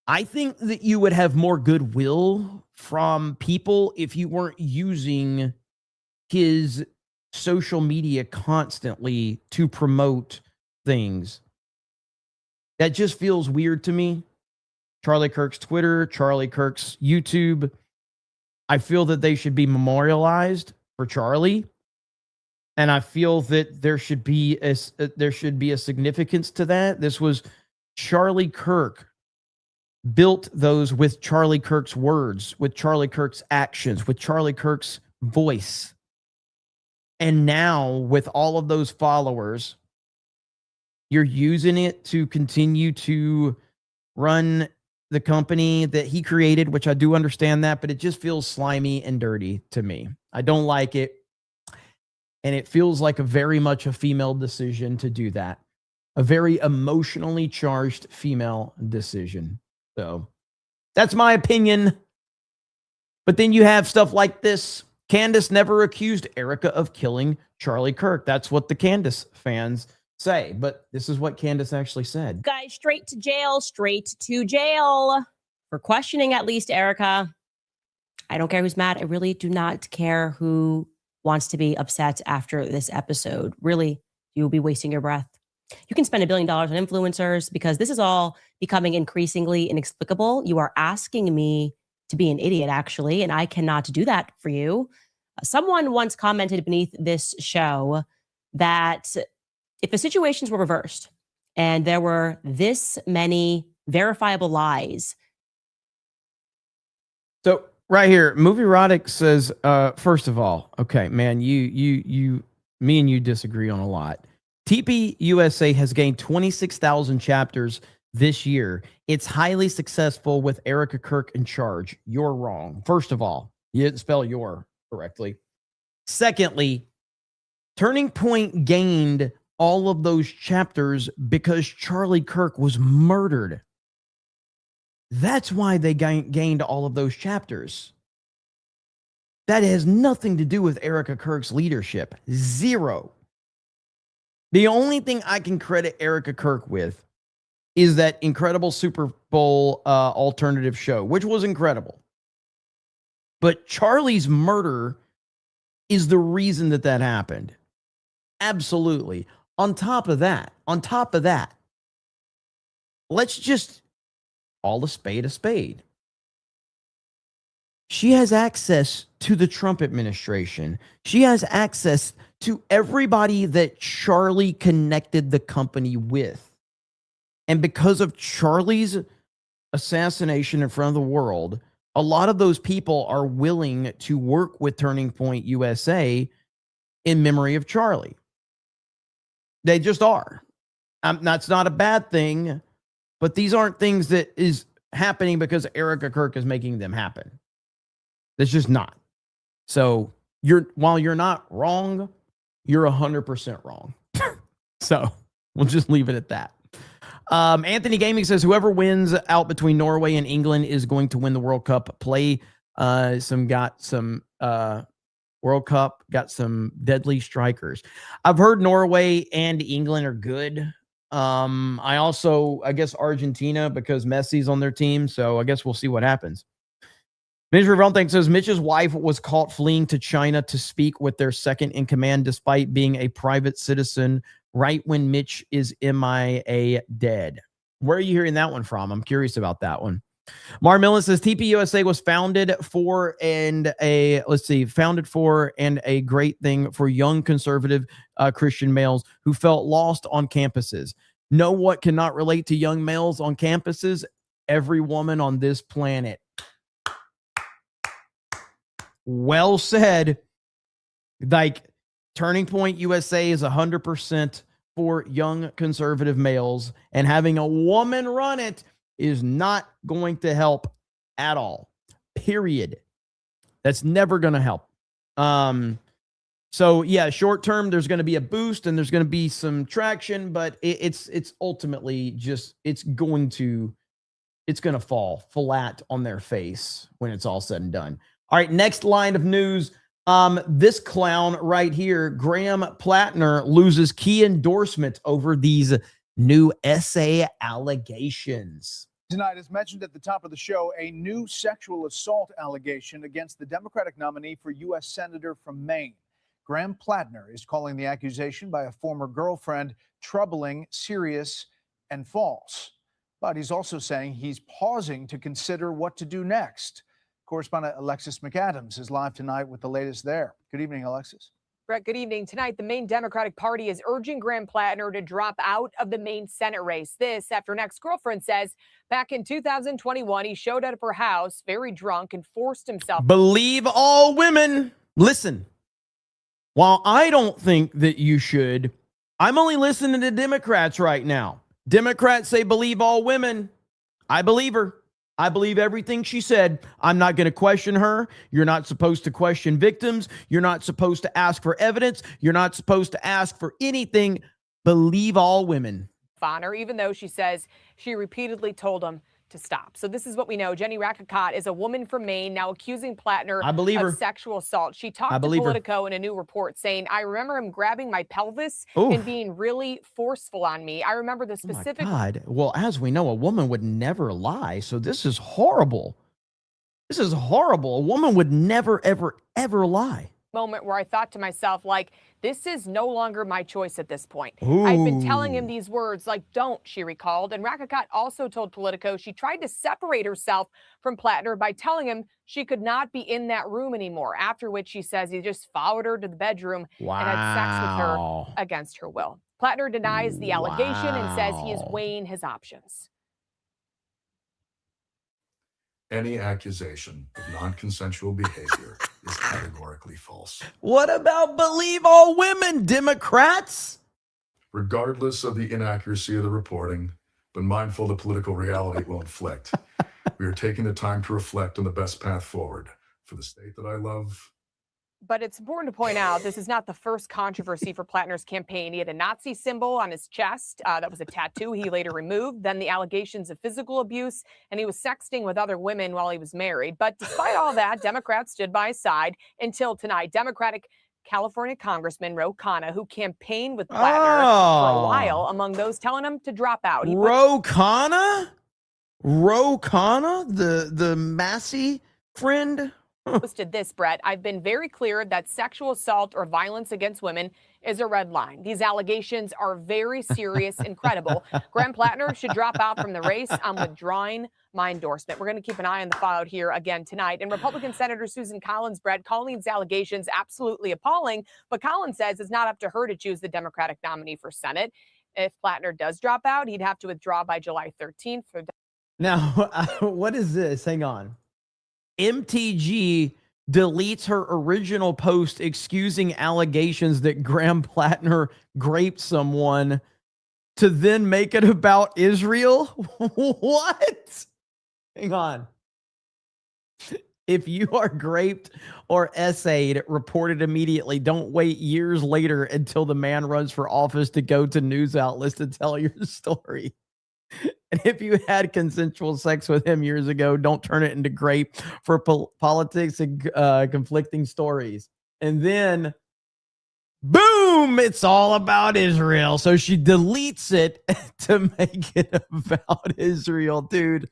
I think that you would have more goodwill from people if you weren't using his social media constantly to promote things. That just feels weird to me. Charlie Kirk's Twitter, Charlie Kirk's YouTube. I feel that they should be memorialized for Charlie. And I feel that there should be a significance to that. This was Charlie Kirk built those with Charlie Kirk's words, with Charlie Kirk's actions, with Charlie Kirk's voice. And now with all of those followers, you're using it to continue to run the company that he created, which I do understand that, but it just feels slimy and dirty to me. I don't like it. And it feels like very much a female decision to do that. a very emotionally charged female decision. So that's my opinion. But then you have stuff like this. Candace never accused Erica of killing Charlie Kirk. That's what the Candace fans say. But this is what Candace actually said. Guys, straight to jail for questioning at least Erica. I don't care who's mad. I really do not care who wants to be upset after this episode. Really, you'll be wasting your breath. You can spend $1 billion on influencers because this is all becoming increasingly inexplicable. You are asking me to be an idiot, actually, and I cannot do that for you. Someone once commented beneath this show that if the situations were reversed and there were this many verifiable lies. So right here, Movie Erotic says, first of all, okay, man, me and you disagree on a lot. TP USA has gained 26,000 chapters this year. It's highly successful with Erica Kirk in charge. You're wrong. First of all, you didn't spell your correctly. Secondly, Turning Point gained all of those chapters because Charlie Kirk was murdered. That's why they gained all of those chapters. That has nothing to do with Erica Kirk's leadership. Zero. The only thing I can credit Erica Kirk with is that incredible Super Bowl alternative show, which was incredible. But Charlie's murder is the reason that happened. Absolutely. On top of that, let's just call a spade a spade. She has access to the Trump administration. She has access to everybody that Charlie connected the company with. And because of Charlie's assassination in front of the world, a lot of those people are willing to work with Turning Point USA in memory of Charlie. They just are. That's not a bad thing, but these aren't things that is happening because Erica Kirk is making them happen. It's just not. So while you're not wrong, you're 100% wrong. So we'll just leave it at that. Anthony Gaming says whoever wins out between Norway and England is going to win the World Cup. World Cup, got some deadly strikers. I've heard Norway and England are good. I guess Argentina because Messi's on their team. So I guess we'll see what happens. Mitch Revelting says Mitch's wife was caught fleeing to China to speak with their second in command despite being a private citizen right when Mitch is MIA dead. Where are you hearing that one from? I'm curious about that one. Mar Millen says TPUSA was founded for and a great thing for young conservative Christian males who felt lost on campuses. Know what cannot relate to young males on campuses? Every woman on this planet. Well said. Like Turning Point USA is 100% for young conservative males, and having a woman run it is not going to help at all. Period. That's never going to help. So yeah, short term, there's going to be a boost and there's going to be some traction, but it's ultimately just, it's going to fall flat on their face when it's all said and done. All right, next line of news. This clown right here, Graham Plattner, loses key endorsement over these new essay allegations. Tonight, as mentioned at the top of the show, a new sexual assault allegation against the Democratic nominee for U.S. Senator from Maine. Graham Plattner is calling the accusation by a former girlfriend troubling, serious, and false. But he's also saying he's pausing to consider what to do next. Correspondent Alexis McAdams is live tonight with the latest there. Good evening, Alexis. Brett, good evening. Tonight, the Maine Democratic Party is urging Graham Plattner to drop out of the Maine Senate race. This after an ex-girlfriend says back in 2021, he showed up at her house very drunk and forced himself. Believe all women. Listen, while I don't think that you should, I'm only listening to Democrats right now. Democrats say believe all women. I believe her. I believe everything she said. I'm not going to question her. You're not supposed to question victims. You're not supposed to ask for evidence. You're not supposed to ask for anything. Believe all women. on her, even though she says she repeatedly told him to stop. So this is what we know. Jenny Rakakot is a woman from Maine now accusing Plattner of sexual assault. She talked to Politico in a new report saying, I remember him grabbing my pelvis and being really forceful on me. I remember the specific. Oh my God. Well, as we know, a woman would never lie. So this is horrible. This is horrible. A woman would never, ever, ever lie. Moment where I thought to myself, like, this is no longer my choice at this point. Ooh. I've been telling him these words, like, don't, she recalled. And Rakakot also told Politico she tried to separate herself from Plattner by telling him she could not be in that room anymore, after which she says he just followed her to the bedroom and had sex with her against her will. Plattner denies the allegation and says he is weighing his options. Any accusation of non-consensual behavior is categorically false. What about believe all women, Democrats? Regardless of the inaccuracy of the reporting, but mindful of the political reality it will inflict, we are taking the time to reflect on the best path forward for the state that I love. But it's important to point out this is not the first controversy for Plattner's campaign. He had a Nazi symbol on his chest. That was a tattoo he later removed. Then the allegations of physical abuse, and he was sexting with other women while he was married. But despite all that, Democrats stood by his side until tonight. Democratic California Congressman Ro Khanna, who campaigned with Plattner for a while, among those telling him to drop out. Ro Khanna? Ro Khanna? The Massey friend? Posted this, Brett. I've been very clear that sexual assault or violence against women is a red line. These allegations are very serious and credible. Graham Plattner should drop out from the race. I'm withdrawing my endorsement. We're going to keep an eye on the fallout here again tonight. And Republican Senator Susan Collins, Brett, calling these allegations absolutely appalling. But Collins says it's not up to her to choose the Democratic nominee for Senate. If Plattner does drop out, he'd have to withdraw by July 13th. Now, what is this? Hang on. MTG deletes her original post excusing allegations that Graham Plattner raped someone to then make it about Israel? What? Hang on. If you are raped or essayed, report it immediately. Don't wait years later until the man runs for office to go to news outlets to tell your story. And if you had consensual sex with him years ago, don't turn it into grape for politics and conflicting stories. And then, boom, it's all about Israel. So she deletes it to make it about Israel. Dude,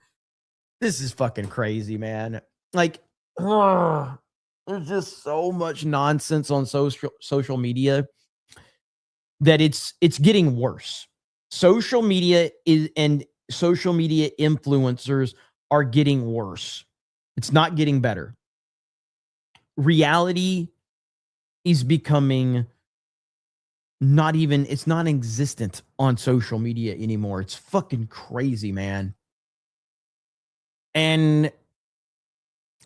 this is fucking crazy, man. Like, there's just so much nonsense on social media that it's getting worse. Social media and social media influencers are getting worse. It's not getting better. Reality is becoming it's non-existent on social media anymore. It's fucking crazy, man. And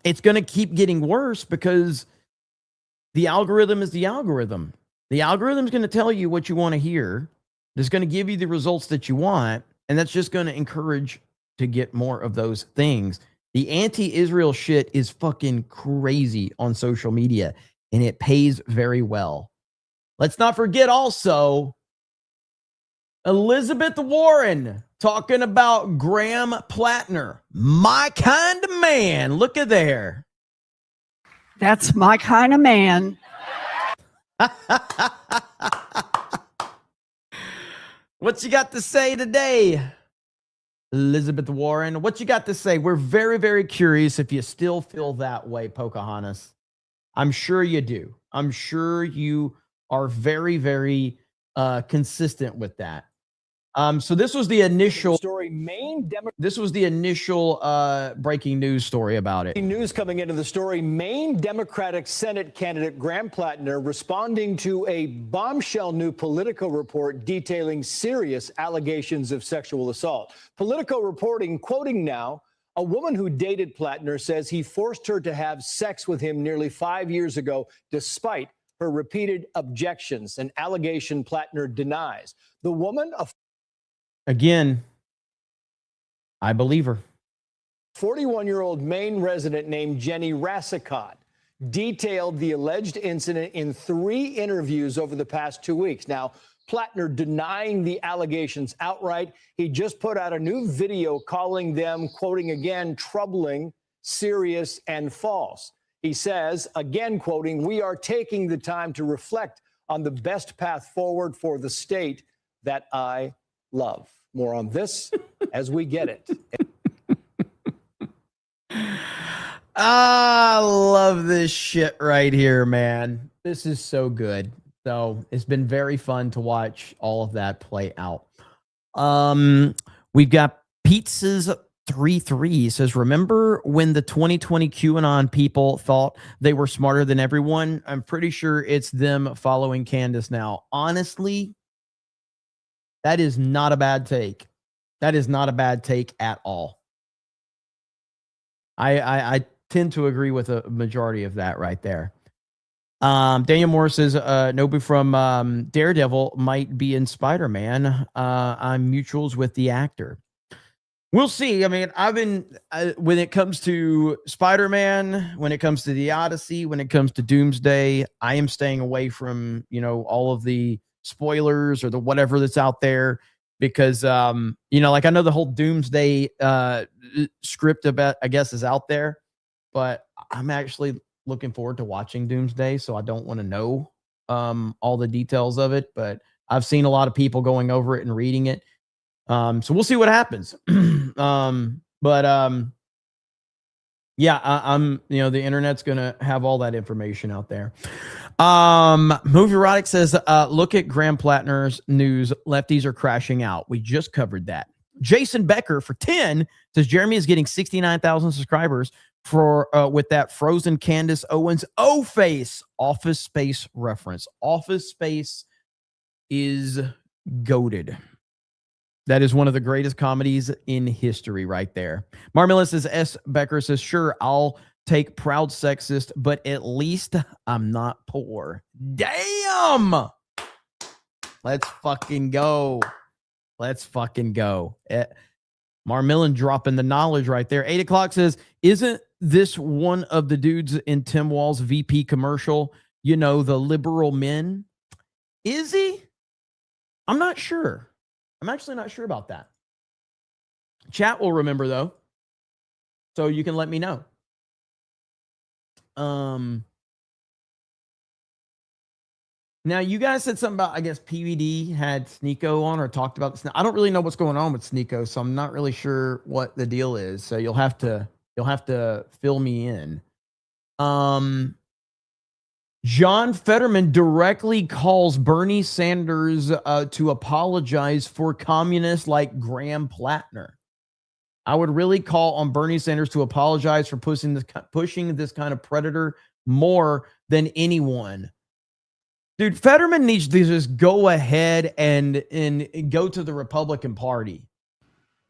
it's going to keep getting worse because the algorithm is the algorithm. The algorithm is going to tell you what you want to hear. It's going to give you the results that you want, and that's just going to encourage to get more of those things. The anti-Israel shit is fucking crazy on social media, and it pays very well. Let's not forget also Elizabeth Warren talking about Graham Plattner. My kind of man. Look at there. That's my kind of man. What you got to say today, Elizabeth Warren? What you got to say? We're very, very curious if you still feel that way, Pocahontas. I'm sure you do. I'm sure you are very, very consistent with that. So this was the initial story. This was the initial breaking news story about it. News coming into the story. Maine Democratic Senate candidate Graham Plattner responding to a bombshell new Politico report detailing serious allegations of sexual assault. Politico reporting, quoting now, a woman who dated Plattner says he forced her to have sex with him nearly 5 years ago, despite her repeated objections, an allegation Plattner denies. The woman, again, I believe her. 41-year-old Maine resident named Jenny Rakakot detailed the alleged incident in 3 interviews over the past 2 weeks. Now, Plattner denying the allegations outright. He just put out a new video calling them, quoting again, troubling, serious, and false. He says, again, quoting, "We are taking the time to reflect on the best path forward for the state that I love." More on this as we get it. I love this shit right here, man. This is so good. So it's been very fun to watch all of that play out. We've got Pizzas 33 says, remember when the 2020 QAnon people thought they were smarter than everyone? I'm pretty sure it's them following Candace now. Honestly, that is not a bad take. That is not a bad take at all. I tend to agree with a majority of that right there. Daniel Moore says, Nobu from Daredevil might be in Spider-Man. I'm mutuals with the actor. We'll see. I mean, I've been, when it comes to Spider-Man, when it comes to the Odyssey, when it comes to Doomsday, I am staying away from, all of the spoilers or the whatever that's out there because, like I know the whole Doomsday script about, I guess, is out there, but I'm actually looking forward to watching Doomsday, so I don't want to know all the details of it, but I've seen a lot of people going over it and reading it. So we'll see what happens. Yeah, I'm, the internet's going to have all that information out there. Movie Erotic says, look at Graham Plattner's news. Lefties are crashing out. We just covered that. Jason Becker for 10 says Jeremy is getting 69,000 subscribers for with that Frozen Candace Owens O-Face Office Space reference. Office Space is goated. That is one of the greatest comedies in history right there. Marmilla says, S. Becker says, sure, I'll take proud sexist, but at least I'm not poor. Damn! Let's fucking go. Let's fucking go. Marmillan dropping the knowledge right there. 8 o'clock says, isn't this one of the dudes in Tim Wall's VP commercial? The liberal men? Is he? I'm not sure. I'm actually not sure about that. Chat will remember, though. So you can let me know. Now, you guys said something about, I guess, PVD had Sneeko on or talked about this. I don't really know what's going on with Sneeko, so I'm not really sure what the deal is. So you'll have to fill me in. John Fetterman directly calls Bernie Sanders to apologize for communists like Graham Plattner. I would really call on Bernie Sanders to apologize for pushing this kind of predator more than anyone. Dude, Fetterman needs to just go ahead and go to the Republican Party.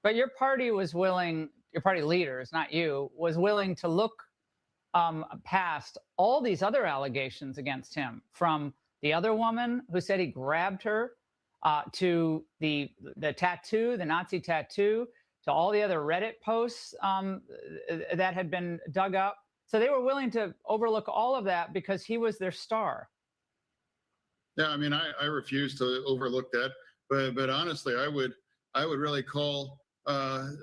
But your party was willing, your party leaders, not you, was willing to look past all these other allegations against him, from the other woman who said he grabbed her to the tattoo, the Nazi tattoo, to all the other Reddit posts that had been dug up. So they were willing to overlook all of that because he was their star. Yeah, I mean, I refuse to overlook that, but honestly, I would really call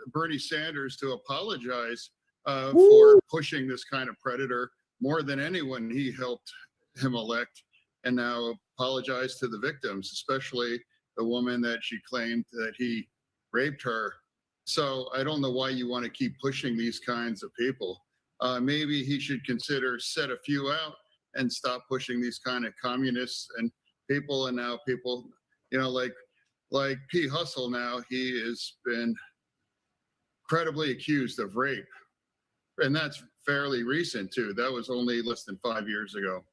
Bernie Sanders to apologize for pushing this kind of predator more than anyone. He helped him elect, and now apologize to the victims, especially the woman that she claimed that he raped her. So I don't know why you want to keep pushing these kinds of people. Maybe he should consider set a few out and stop pushing these kind of communists and people. And now people, like P. Hustle, now he has been credibly accused of rape. And that's fairly recent, too. That was only less than 5 years ago.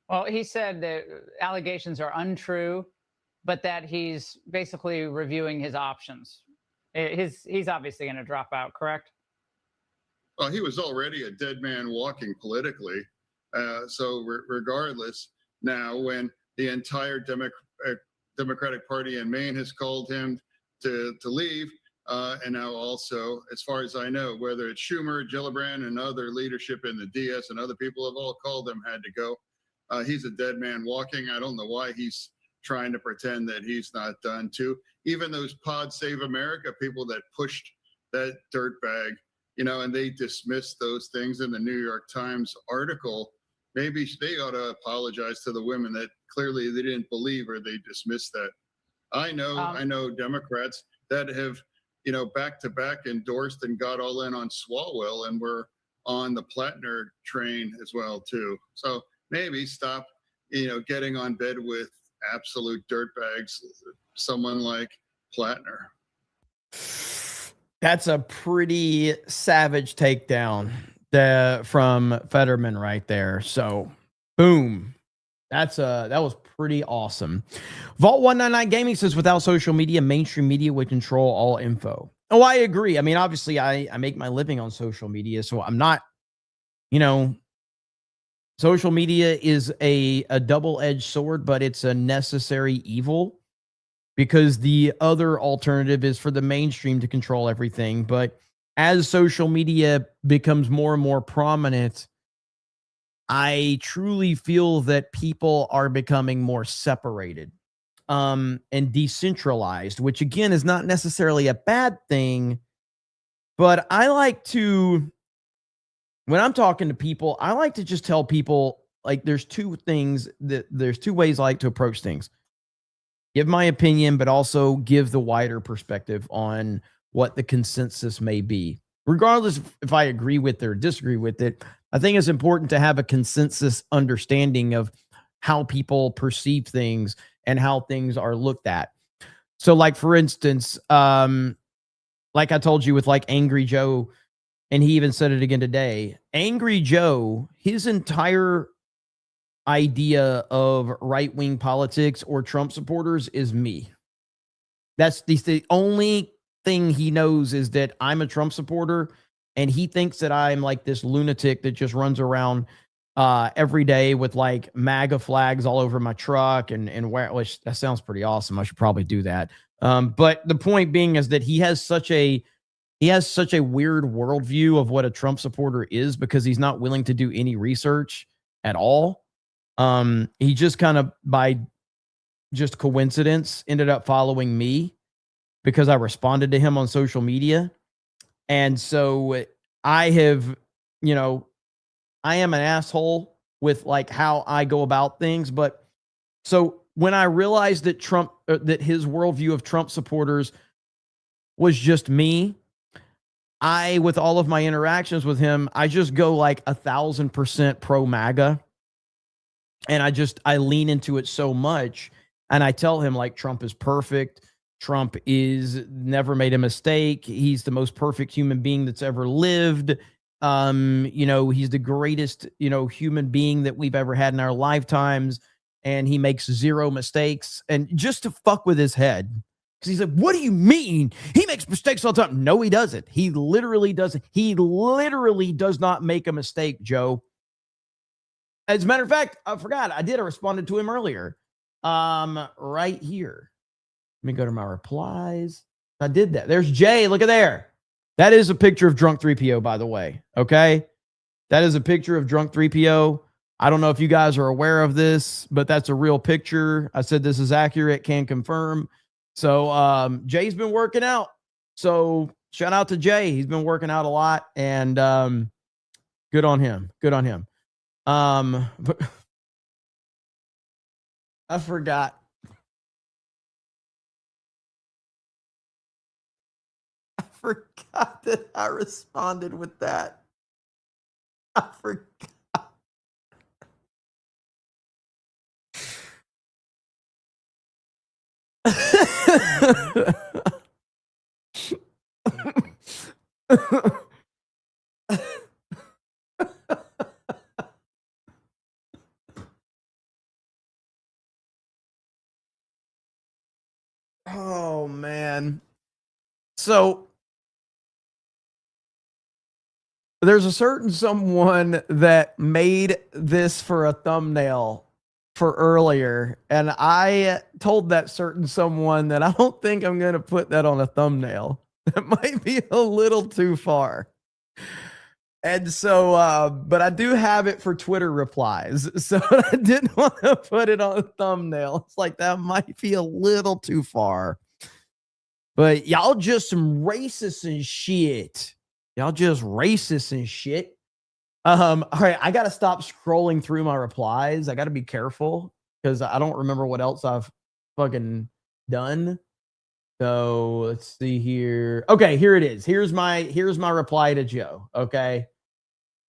Well, he said that allegations are untrue, but that he's basically reviewing his options. He's obviously going to drop out, correct? Well, he was already a dead man walking politically. So regardless, now when the entire Democratic Party in Maine has called him to leave, and now also, as far as I know, whether it's Schumer, Gillibrand, and other leadership in the DS and other people have all called him, had to go. He's a dead man walking. I don't know why he's trying to pretend that he's not done too. Even those Pod Save America people that pushed that dirtbag, and they dismissed those things in the New York Times article. Maybe they ought to apologize to the women that clearly they didn't believe or they dismissed that. I know Democrats that have, back to back endorsed and got all in on Swalwell, and we're on the Plattner train as well too. So maybe stop, getting on bed with absolute dirtbags, someone like Plattner. That's a pretty savage takedown from Fetterman right there. So, boom. That was pretty awesome. Vault 199 Gaming says, without social media, mainstream media would control all info. Oh, I agree. I mean, obviously, I make my living on social media, so I'm not, social media is a double-edged sword, but it's a necessary evil, because the other alternative is for the mainstream to control everything. But as social media becomes more and more prominent, I truly feel that people are becoming more separated and decentralized, which again is not necessarily a bad thing. But I like to, when I'm talking to people, I like to just tell people, like, there's two ways I like to approach things. Give my opinion, but also give the wider perspective on what the consensus may be. Regardless if I agree with it or disagree with it, I think it's important to have a consensus understanding of how people perceive things and how things are looked at. So, like, for instance, like I told you with like Angry Joe, and he even said it again today, Angry Joe, his entire idea of right-wing politics or Trump supporters is me. That's the only thing he knows, is that I'm a Trump supporter, and he thinks that I'm like this lunatic that just runs around every day with like MAGA flags all over my truck and where, which that sounds pretty awesome. I should probably do that. But the point being is that he has such a weird worldview of what a Trump supporter is, because he's not willing to do any research at all. He just kind of by just coincidence ended up following me because I responded to him on social media. And so I have, I am an asshole with like how I go about things. But so when I realized that that his worldview of Trump supporters was just me, with all of my interactions with him, I just go like 1,000% pro MAGA. And I lean into it so much. And I tell him, like, Trump is perfect. Trump is never made a mistake. He's the most perfect human being that's ever lived. He's the greatest, human being that we've ever had in our lifetimes. And he makes zero mistakes. And just to fuck with his head, because he's like, what do you mean? He makes mistakes all the time. No, he doesn't. He literally doesn't. He literally does not make a mistake, Joe. As a matter of fact, I forgot. I responded to him earlier. Right here. Let me go to my replies. I did that. There's Jay. Look at there. That is a picture of Drunk 3PO, by the way. Okay. That is a picture of Drunk 3PO. I don't know if you guys are aware of this, but that's a real picture. I said this is accurate, can confirm. So Jay's been working out. So shout out to Jay. He's been working out a lot, and good on him. Good on him. But I forgot. I forgot that I responded with that. I forgot. Oh, man. So there's a certain someone that made this for a thumbnail for earlier, and I told that certain someone that I don't think I'm going to put that on a thumbnail. That might be a little too far. And so, but I do have it for Twitter replies. So I didn't want to put it on a thumbnail. It's like that might be a little too far. But y'all just some racists and shit. Y'all just racists and shit. All right, I gotta stop scrolling through my replies. I gotta be careful because I don't remember what else I've fucking done. So let's see here. Okay, here it is. Here's my reply to Joe. Okay.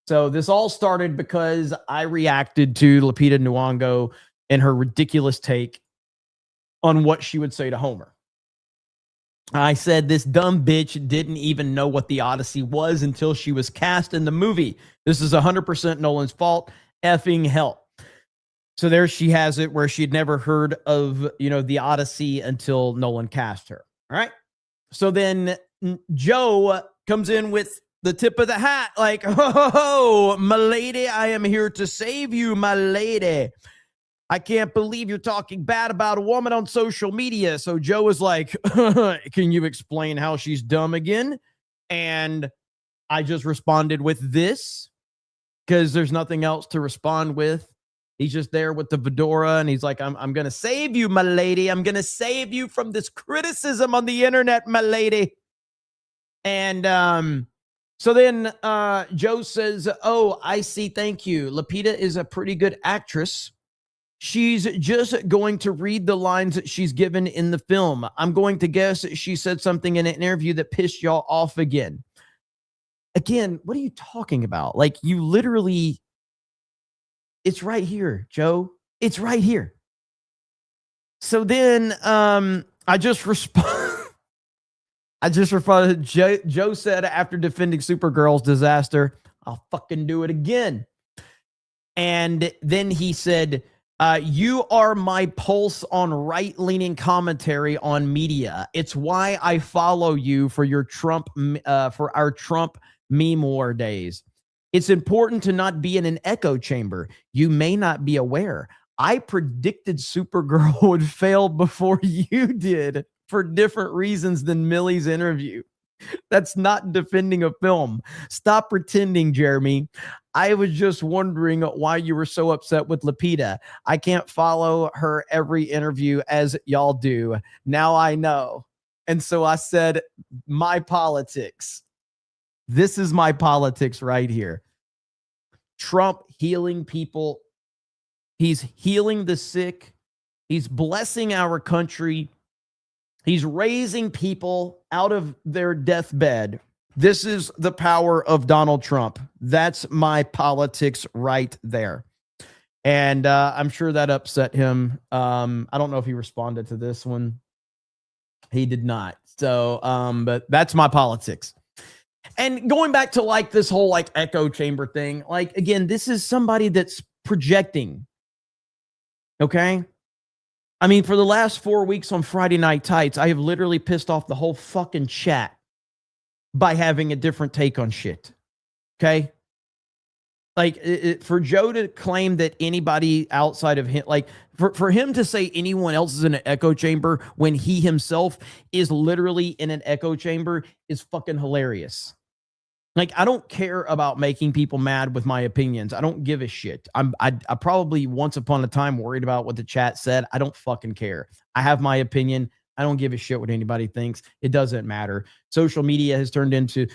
So this all started because I reacted to Lupita Nyong'o and her ridiculous take on what she would say to Homer. I said this dumb bitch didn't even know what the Odyssey was until she was cast in the movie. This is 100% Nolan's fault. Effing hell. So there she has it, where she had never heard of, the Odyssey until Nolan cast her. All right. So then Joe comes in with the tip of the hat, like, oh, my lady, I am here to save you, my lady. I can't believe you're talking bad about a woman on social media. So Joe was like, can you explain how she's dumb again? And I just responded with this because there's nothing else to respond with. He's just there with the fedora and he's like, I'm going to save you, my lady. I'm going to save you from this criticism on the internet, my lady. And so then Joe says, oh, I see. Thank you. Lupita is a pretty good actress. She's just going to read the lines that she's given in the film. I'm going to guess she said something in an interview that pissed y'all off again. Again, what are you talking about? Like, you literally, it's right here, Joe. It's right here. So then I just responded. Joe said after defending Supergirl's disaster, I'll fucking do it again. And then he said, you are my pulse on right-leaning commentary on media. It's why I follow you for your for our Trump meme war days. It's important to not be in an echo chamber. You may not be aware. I predicted Supergirl would fail before you did for different reasons than Millie's interview. That's not defending a film. Stop pretending, Jeremy. I was just wondering why you were so upset with Lupita. I can't follow her every interview as y'all do. Now I know. And so I said, my politics. This is my politics right here. Trump healing people. He's healing the sick. He's blessing our country. He's raising people out of their deathbed. This is the power of Donald Trump. That's my politics right there. And I'm sure that upset him. I don't know if he responded to this one. He did not. So, but that's my politics. And going back to like this whole like echo chamber thing, like, again, this is somebody that's projecting. Okay. I mean, for the last 4 weeks on Friday Night Tights, I have literally pissed off the whole fucking chat by having a different take on shit. Okay. Like, for Joe to claim that anybody outside of him, like for him to say anyone else is in an echo chamber when he himself is literally in an echo chamber is fucking hilarious. Like, I don't care about making people mad with my opinions. I don't give a shit. I probably once upon a time worried about what the chat said. I don't fucking care. I have my opinion. I don't give a shit what anybody thinks. It doesn't matter. Social media has turned into,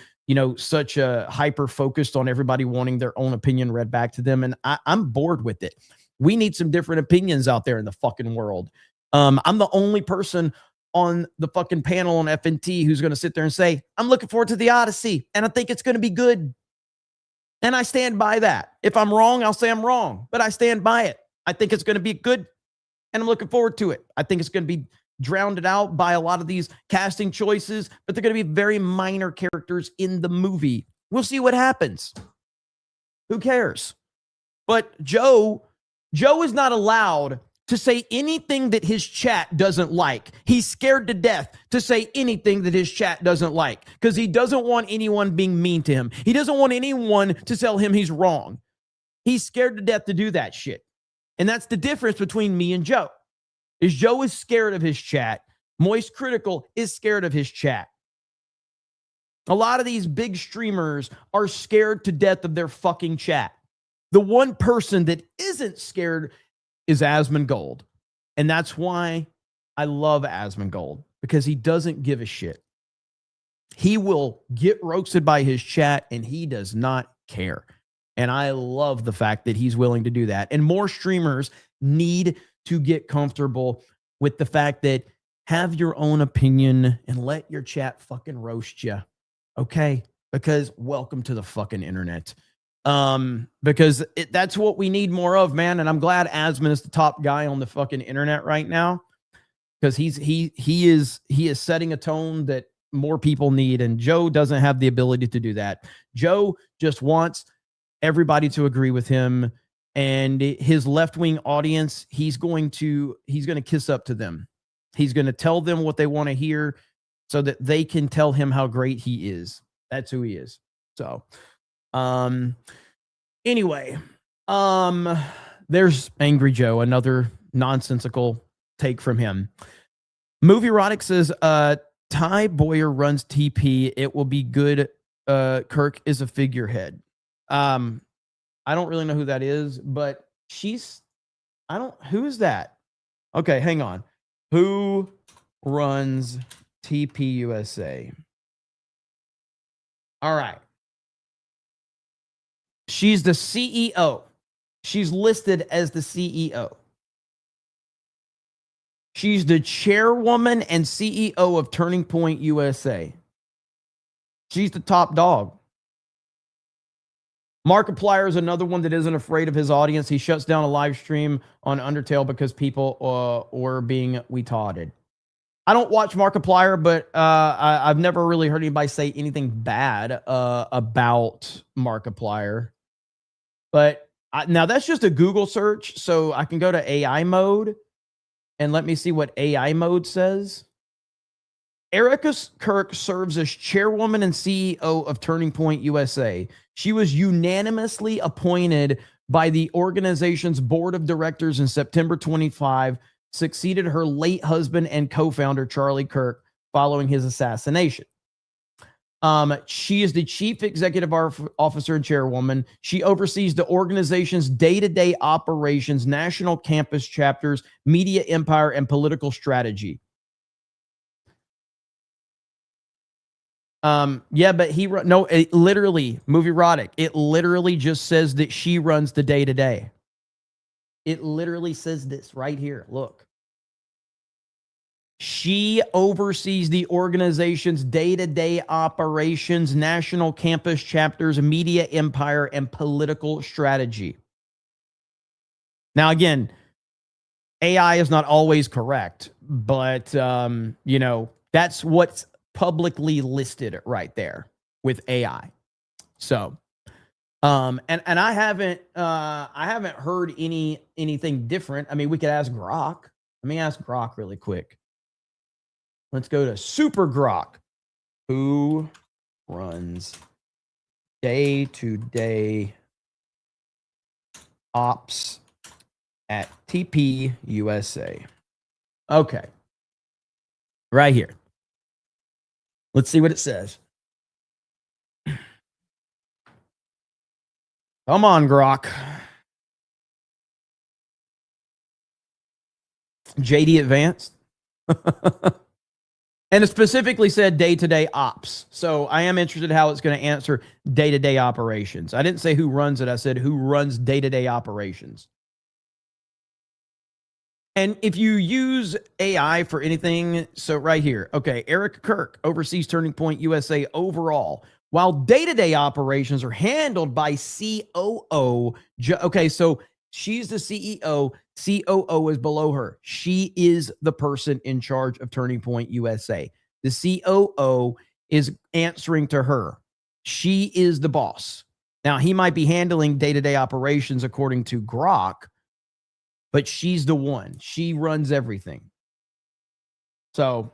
such a hyper focused on everybody wanting their own opinion read back to them. And I'm bored with it. We need some different opinions out there in the fucking world. I'm the only person on the fucking panel on FNT who's going to sit there and say, I'm looking forward to the Odyssey and I think it's going to be good. And I stand by that. If I'm wrong, I'll say I'm wrong, but I stand by it. I think it's going to be good and I'm looking forward to it. I think it's going to be drowned out by a lot of these casting choices, but they're going to be very minor characters in the movie. We'll see what happens. Who cares? But Joe is not allowed to say anything that his chat doesn't like. He's scared to death to say anything that his chat doesn't like because he doesn't want anyone being mean to him. He doesn't want anyone to tell him he's wrong. He's scared to death to do that shit. And that's the difference between me and Joe. Is Joe is scared of his chat. Moist Critical is scared of his chat. A lot of these big streamers are scared to death of their fucking chat. The one person that isn't scared is Asmongold. And that's why I love Asmongold, because he doesn't give a shit. He will get roasted by his chat and he does not care. And I love the fact that he's willing to do that. And more streamers need to get comfortable with the fact that have your own opinion and let your chat fucking roast you. Okay? Because welcome to the fucking internet. Because that's what we need more of, man. And I'm glad Asmon is the top guy on the fucking internet right now, because he is setting a tone that more people need. And Joe doesn't have the ability to do that. Joe just wants everybody to agree with him, and his left-wing audience, he's going to kiss up to them. He's going to tell them what they want to hear so that they can tell him how great he is. That's who he is. So, anyway, there's Angry Joe, another nonsensical take from him. Movie Erotic says, Ty Boyer runs TP. It will be good. Kirk is a figurehead. I don't really know who that is, but who is that? Okay, hang on. Who runs TP USA? All right. She's the CEO. She's listed as the CEO. She's the chairwoman and CEO of Turning Point USA. She's the top dog. Markiplier is another one that isn't afraid of his audience. He shuts down a live stream on Undertale because people were being retarded. I don't watch Markiplier, but I've never really heard anybody say anything bad about Markiplier. But now that's just a Google search, so I can go to AI mode and let me see what AI mode says. Erica Kirk serves as chairwoman and CEO of Turning Point USA. She was unanimously appointed by the organization's board of directors in September 25, succeeded her late husband and co-founder, Charlie Kirk, following his assassination. She is the chief executive officer and chairwoman. She oversees the organization's day-to-day operations, national campus chapters, media empire, and political strategy. Yeah, but it literally, Movie Erotic, it literally just says that she runs the day-to-day. It literally says this right here. Look. She oversees the organization's day-to-day operations, national campus chapters, media empire, and political strategy. Now, again, AI is not always correct, but, that's what's publicly listed right there with AI. So, and I haven't heard anything different. I mean, we could ask Grok. Let me ask Grok really quick. Let's go to Super Grok. Who runs day-to-day ops at TP USA? Okay. Right here. Let's see what it says. Come on, Grok. JD Advanced. And it specifically said day-to-day ops. So I am interested in how it's going to answer day-to-day operations. I didn't say who runs it. I said who runs day-to-day operations. And if you use AI for anything, so right here, okay, Erica Kirk oversees Turning Point USA overall, while day-to-day operations are handled by COO. Okay, so she's the CEO. COO is below her. She is the person in charge of Turning Point USA. The COO is answering to her. She is the boss. Now, he might be handling day-to-day operations according to Grok, but she's the one. She runs everything. So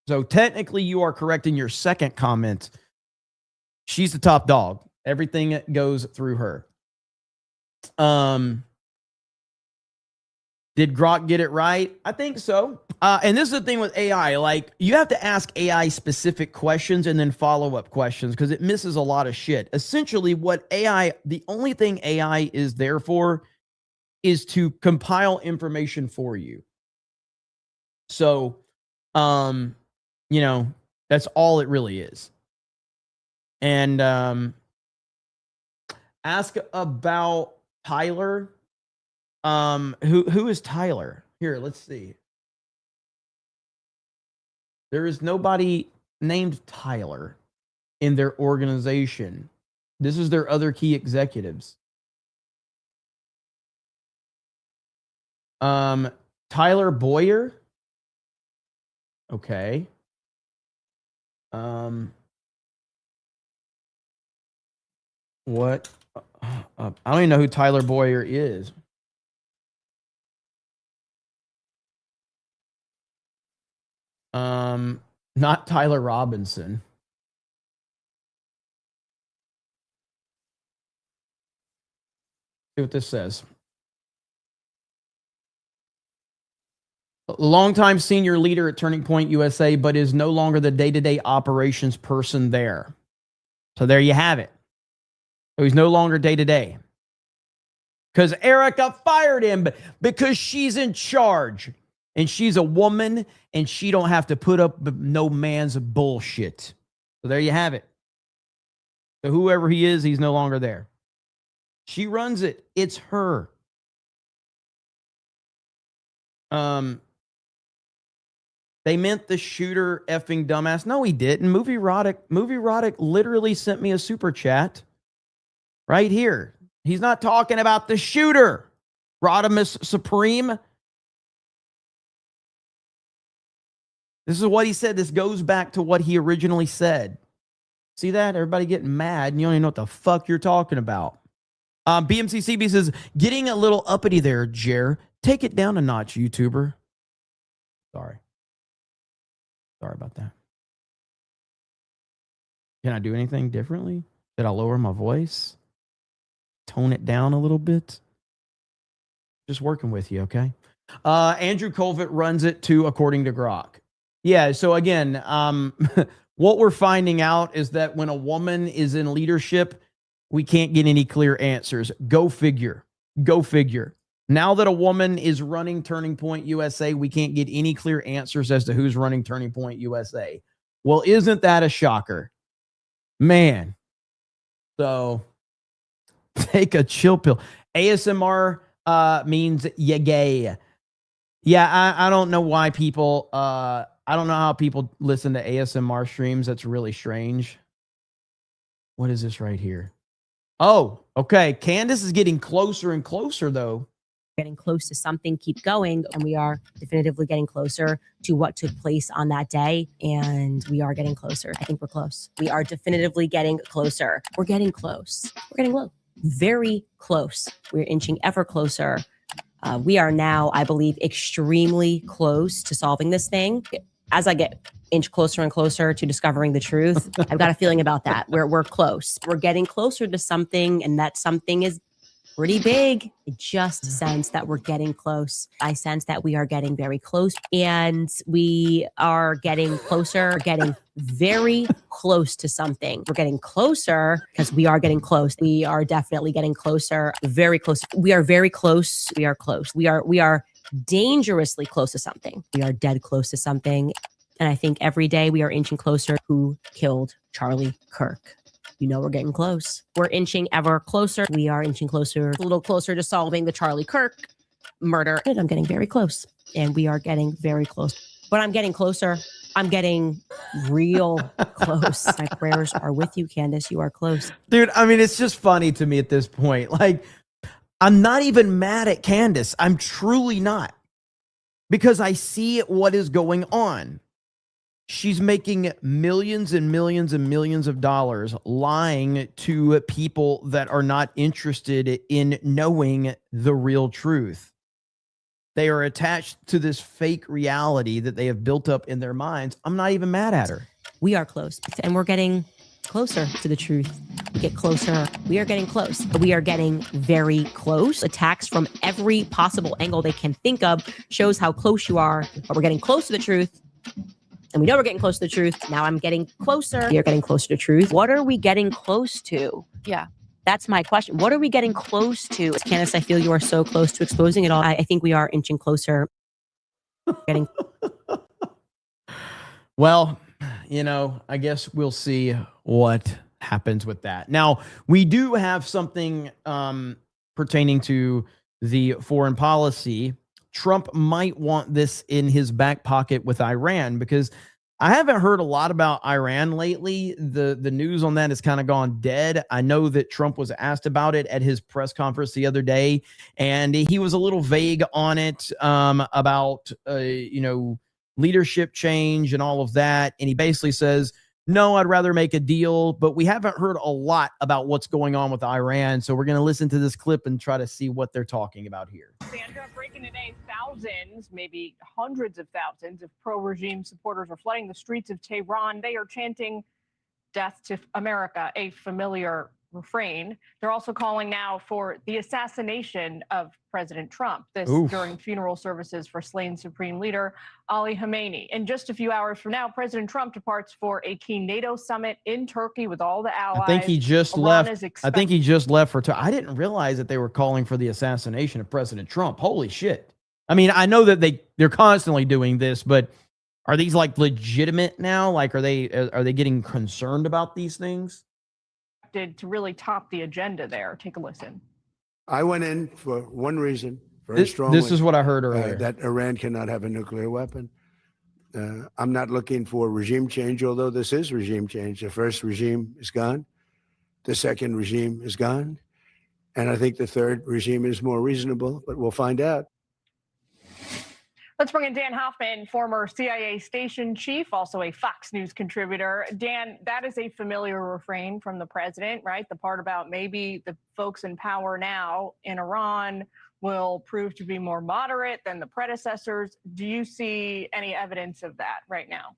technically you are correct in your second comment. She's the top dog. Everything goes through her. Did Grok get it right? I think so. And this is the thing with AI. Like, you have to ask AI specific questions and then follow-up questions because it misses a lot of shit. Essentially, the only thing AI is there for is to compile information for you. So, that's all it really is. And ask about Tyler. Who is Tyler? Here, let's see. There is nobody named Tyler in their organization. This is their other key executives. Tyler Boyer. Okay. What? I don't even know who Tyler Boyer is. Not Tyler Robinson. See what this says. Longtime senior leader at Turning Point USA, but is no longer the day-to-day operations person there. So there you have it. So he's no longer day-to-day. Because Erica fired him because she's in charge. And she's a woman, and she don't have to put up with no man's bullshit. So there you have it. So whoever he is, he's no longer there. She runs it. It's her. They meant the shooter effing dumbass. No, he didn't. Movie Roddick literally sent me a super chat right here. He's not talking about the shooter. Rodimus Supreme. This is what he said. This goes back to what he originally said. See that? Everybody getting mad and you don't even know what the fuck you're talking about. BMCCB says, getting a little uppity there, Jer. Take it down a notch, YouTuber. Sorry about that. Can I do anything differently? Did I lower my voice? Tone it down a little bit? Just working with you, okay? Andrew Colvett runs it too, according to Grok. Yeah, so again, what we're finding out is that when a woman is in leadership, we can't get any clear answers. Go figure. Go figure. Now that a woman is running Turning Point USA, we can't get any clear answers as to who's running Turning Point USA. Well, isn't that a shocker? Man. So take a chill pill. ASMR means ya gay. Yeah, I don't know why people, I don't know how people listen to ASMR streams. That's really strange. What is this right here? Oh, okay. Candace is getting closer and closer, though. Getting close to something, keep going. And we are definitively getting closer to what took place on that day. And we are getting closer. I think we're close. We are definitively getting closer. We're getting close. We're getting low. Very close. We're inching ever closer. We are now, I believe, extremely close to solving this thing. As I get inch closer and closer to discovering the truth, I've got a feeling about that. We're close. We're getting closer to something, and that something is pretty big. I just sense that we're getting close. I sense that we are getting very close, and we are getting closer. We're getting very close to something. We're getting closer because we are getting close. We are definitely getting closer. Very close. We are very close. We are close. We are dangerously close to something. We are dead close to something. And I think every day we are inching closer. Who killed Charlie Kirk? You know, we're getting close. We're inching ever closer. We are inching closer, a little closer to solving the Charlie Kirk murder. And I'm getting very close. And we are getting very close. But I'm getting closer. I'm getting real close. My prayers are with you, Candace. You are close. Dude, I mean, it's just funny to me at this point. Like, I'm not even mad at Candace. I'm truly not. Because I see what is going on. She's making millions and millions and millions of dollars lying to people that are not interested in knowing the real truth. They are attached to this fake reality that they have built up in their minds. I'm not even mad at her. We are close, and we're getting closer to the truth. get closer. We are getting close. We are getting very close. Attacks from every possible angle they can think of shows how close you are, but we're getting close to the truth. And we know we're getting close to the truth. Now I'm getting closer. You're getting closer to truth. What are we getting close to? Yeah. That's my question. What are we getting close to? Candace, I feel you are so close to exposing it all. I think we are inching closer. Getting. Well, you know, I guess we'll see what happens with that. Now, we do have something pertaining to the foreign policy. Trump might want this in his back pocket with Iran, because I haven't heard a lot about Iran lately. The news on that has kind of gone dead. I know that Trump was asked about it at his press conference the other day, and he was a little vague on it about, you know, leadership change and all of that. And he basically says, no, I'd rather make a deal, but we haven't heard a lot about what's going on with Iran. So we're going to listen to this clip and try to see what they're talking about here. Sandra, breaking today, thousands, maybe hundreds of thousands of pro-regime supporters are flooding the streets of Tehran. They are chanting "Death to America," a familiar refrain. They're also calling now for the assassination of President Trump. This during funeral services for slain Supreme Leader Ali Khamenei. In just a few hours from now, President Trump departs for a key NATO summit in Turkey with all the allies. I think he just left. I think he just left for I didn't realize that they were calling for the assassination of President Trump. Holy shit. I mean, I know that they're constantly doing this, but are these like legitimate now? Like, are they getting concerned about these things? To really top the agenda there. Take a listen. I went in for one reason, very strongly. This is what I heard earlier. That Iran cannot have a nuclear weapon. I'm not looking for regime change, although this is regime change. The first regime is gone. The second regime is gone. And I think the third regime is more reasonable, but we'll find out. Let's bring in Dan Hoffman, former CIA station chief, also a Fox News contributor. Dan, that is a familiar refrain from the president, right? The part about maybe the folks in power now in Iran will prove to be more moderate than the predecessors. Do you see any evidence of that right now?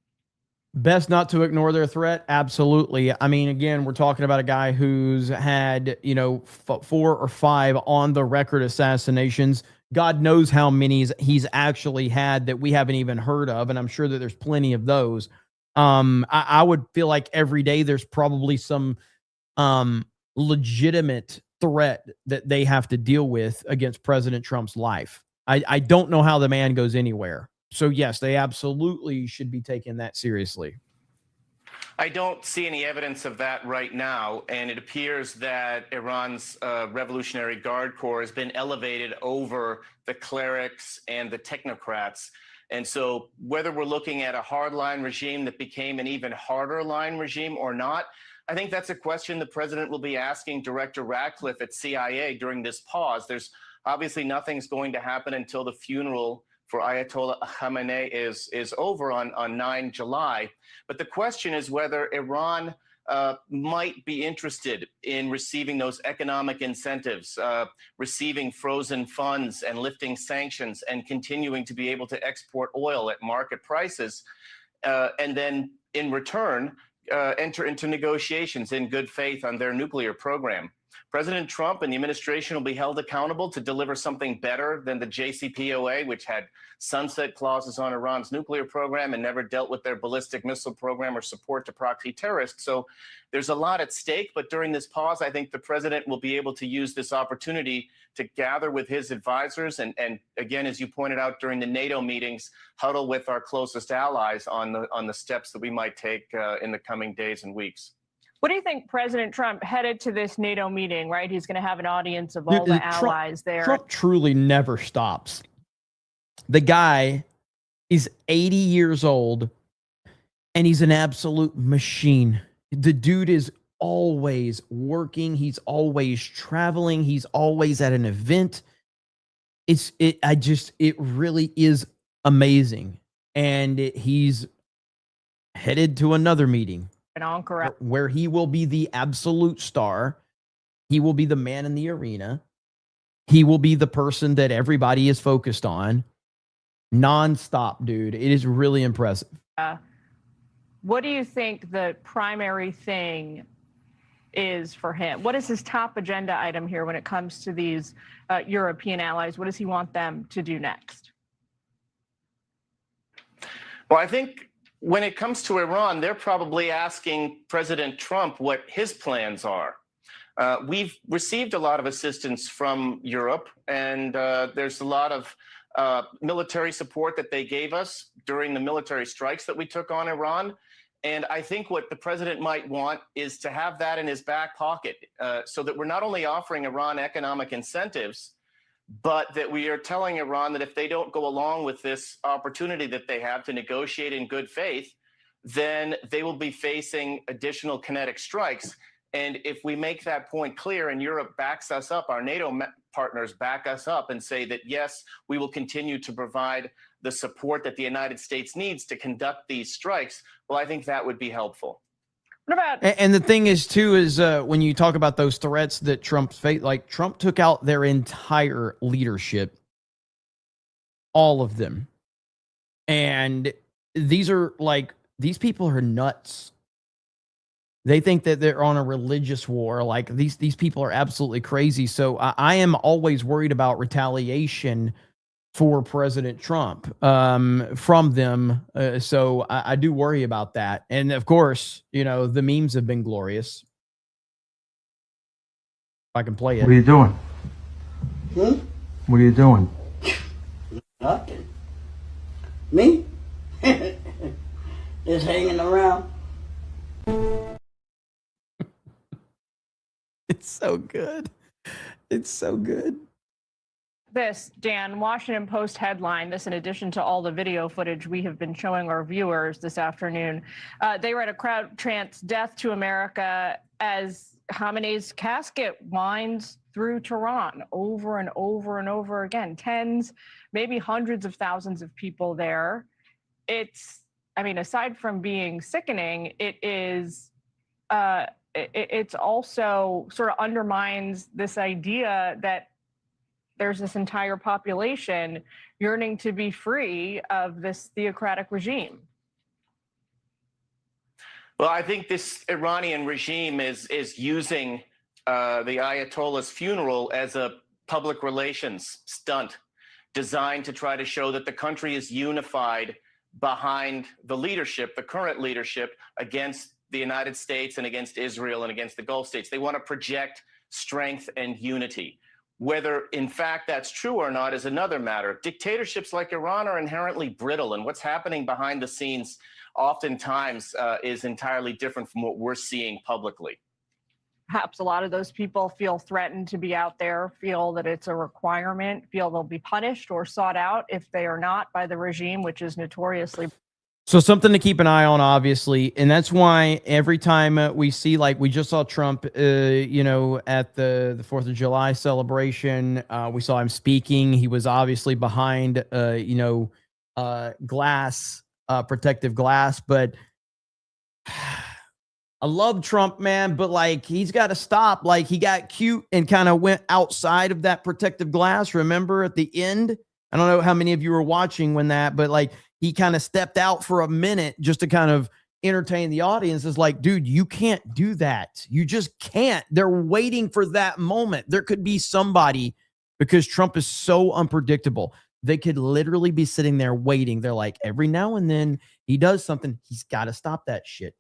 Best not to ignore their threat. Absolutely. I mean, again, we're talking about a guy who's had, you know, 4 or 5 on the record assassinations. God knows how many he's actually had that we haven't even heard of. And I'm sure that there's plenty of those. I would feel like every day there's probably some legitimate threat that they have to deal with against President Trump's life. I don't know how the man goes anywhere. So yes, they absolutely should be taking that seriously. I don't see any evidence of that right now, and it appears that Iran's Revolutionary Guard Corps has been elevated over the clerics and the technocrats. And so whether we're looking at a hardline regime that became an even harder line regime or not, I think that's a question the president will be asking Director Ratcliffe at CIA during this pause. There's obviously nothing's going to happen until the funeral for Ayatollah Khamenei is over on 9 July. But the question is whether Iran might be interested in receiving those economic incentives, receiving frozen funds and lifting sanctions and continuing to be able to export oil at market prices, and then in return, enter into negotiations in good faith on their nuclear program. President Trump and the administration will be held accountable to deliver something better than the JCPOA, which had sunset clauses on Iran's nuclear program and never dealt with their ballistic missile program or support to proxy terrorists. So there's a lot at stake. But during this pause, I think the president will be able to use this opportunity to gather with his advisors and again, as you pointed out during the NATO meetings, huddle with our closest allies on the steps that we might take in the coming days and weeks. What do you think President Trump headed to this NATO meeting, right? He's going to have an audience of all the allies there. Trump truly never stops. The guy is 80 years old and he's an absolute machine. The dude is always working. He's always traveling. He's always at an event. It really is amazing. And he's headed to another meeting where he will be the absolute star. He will be the man in the arena. He will be the person that everybody is focused on. Non-stop, dude. It is really impressive. What do you think the primary thing is for him? What is his top agenda item here when it comes to these European allies? What does he want them to do next? Well, I think when it comes to Iran, they're probably asking President Trump what his plans are. We've received a lot of assistance from Europe, and there's a lot of military support that they gave us during the military strikes that we took on Iran. And I think what the president might want is to have that in his back pocket so that we're not only offering Iran economic incentives, but that we are telling Iran that if they don't go along with this opportunity that they have to negotiate in good faith, then they will be facing additional kinetic strikes. And if we make that point clear and Europe backs us up, our NATO partners back us up and say that, yes, we will continue to provide the support that the United States needs to conduct these strikes, well, I think that would be helpful. What about? And the thing is, too, is when you talk about those threats that Trump's faced, like Trump took out their entire leadership, all of them. And these people are nuts. They think that they're on a religious war. Like these people are absolutely crazy. So I am always worried about retaliation for President Trump from them. So I do worry about that. And of course, the memes have been glorious. If I can play it. What are you doing? What are you doing? Nothing. Me? Just hanging around. It's so good. It's so good. This, Dan, Washington Post headline, this in addition to all the video footage we have been showing our viewers this afternoon. They write a crowd chants death to America as Khamenei's casket winds through Tehran over and over and over again. Tens, maybe hundreds of thousands of people there. Aside from being sickening, it's also sort of undermines this idea that there's this entire population yearning to be free of this theocratic regime. Well, I think this Iranian regime is using the Ayatollah's funeral as a public relations stunt designed to try to show that the country is unified behind the leadership, the current leadership, against the United States and against Israel and against the Gulf states. They want to project strength and unity. Whether, in fact, that's true or not is another matter. Dictatorships like Iran are inherently brittle, and what's happening behind the scenes oftentimes is entirely different from what we're seeing publicly. Perhaps a lot of those people feel threatened to be out there, feel that it's a requirement, feel they'll be punished or sought out if they are not by the regime, which is notoriously. So something to keep an eye on, obviously. And that's why every time we see, like we just saw Trump, at the 4th of July celebration, we saw him speaking. He was obviously behind, glass, protective glass. But I love Trump, man, but he's got to stop. He got cute and kind of went outside of that protective glass. Remember at the end? I don't know how many of you were watching when that, but he kind of stepped out for a minute just to kind of entertain the audience. It's dude, you can't do that. You just can't. They're waiting for that moment. There could be somebody, because Trump is so unpredictable. They could literally be sitting there waiting. They're like, every now and then he does something. He's got to stop that shit.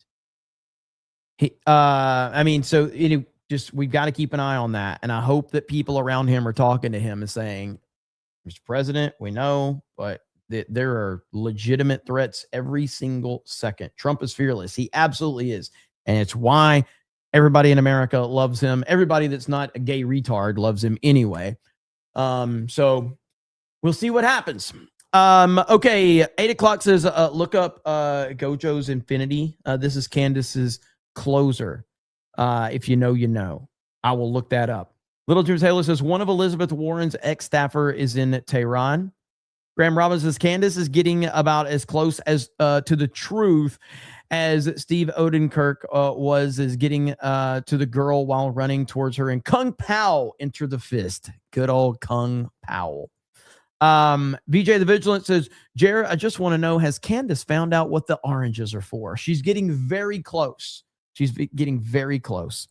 We've got to keep an eye on that. And I hope that people around him are talking to him and saying, Mr. President, we know, but there are legitimate threats every single second. Trump is fearless. He absolutely is. And it's why everybody in America loves him. Everybody that's not a gay retard loves him anyway. So we'll see what happens. Okay. 8 o'clock says, look up Gojo's Infinity. This is Candace's closer. If you know, you know. I will look that up. Little Jim Taylor says, one of Elizabeth Warren's ex-staffer is in Tehran. Graham Robbins says, Candace is getting about as close as to the truth as Steve Odenkirk is getting to the girl while running towards her. And Kung Pao enter the fist. Good old Kung Pao. VJ the Vigilant says, Jared, I just want to know, has Candace found out what the oranges are for? She's getting very close. She's getting very close.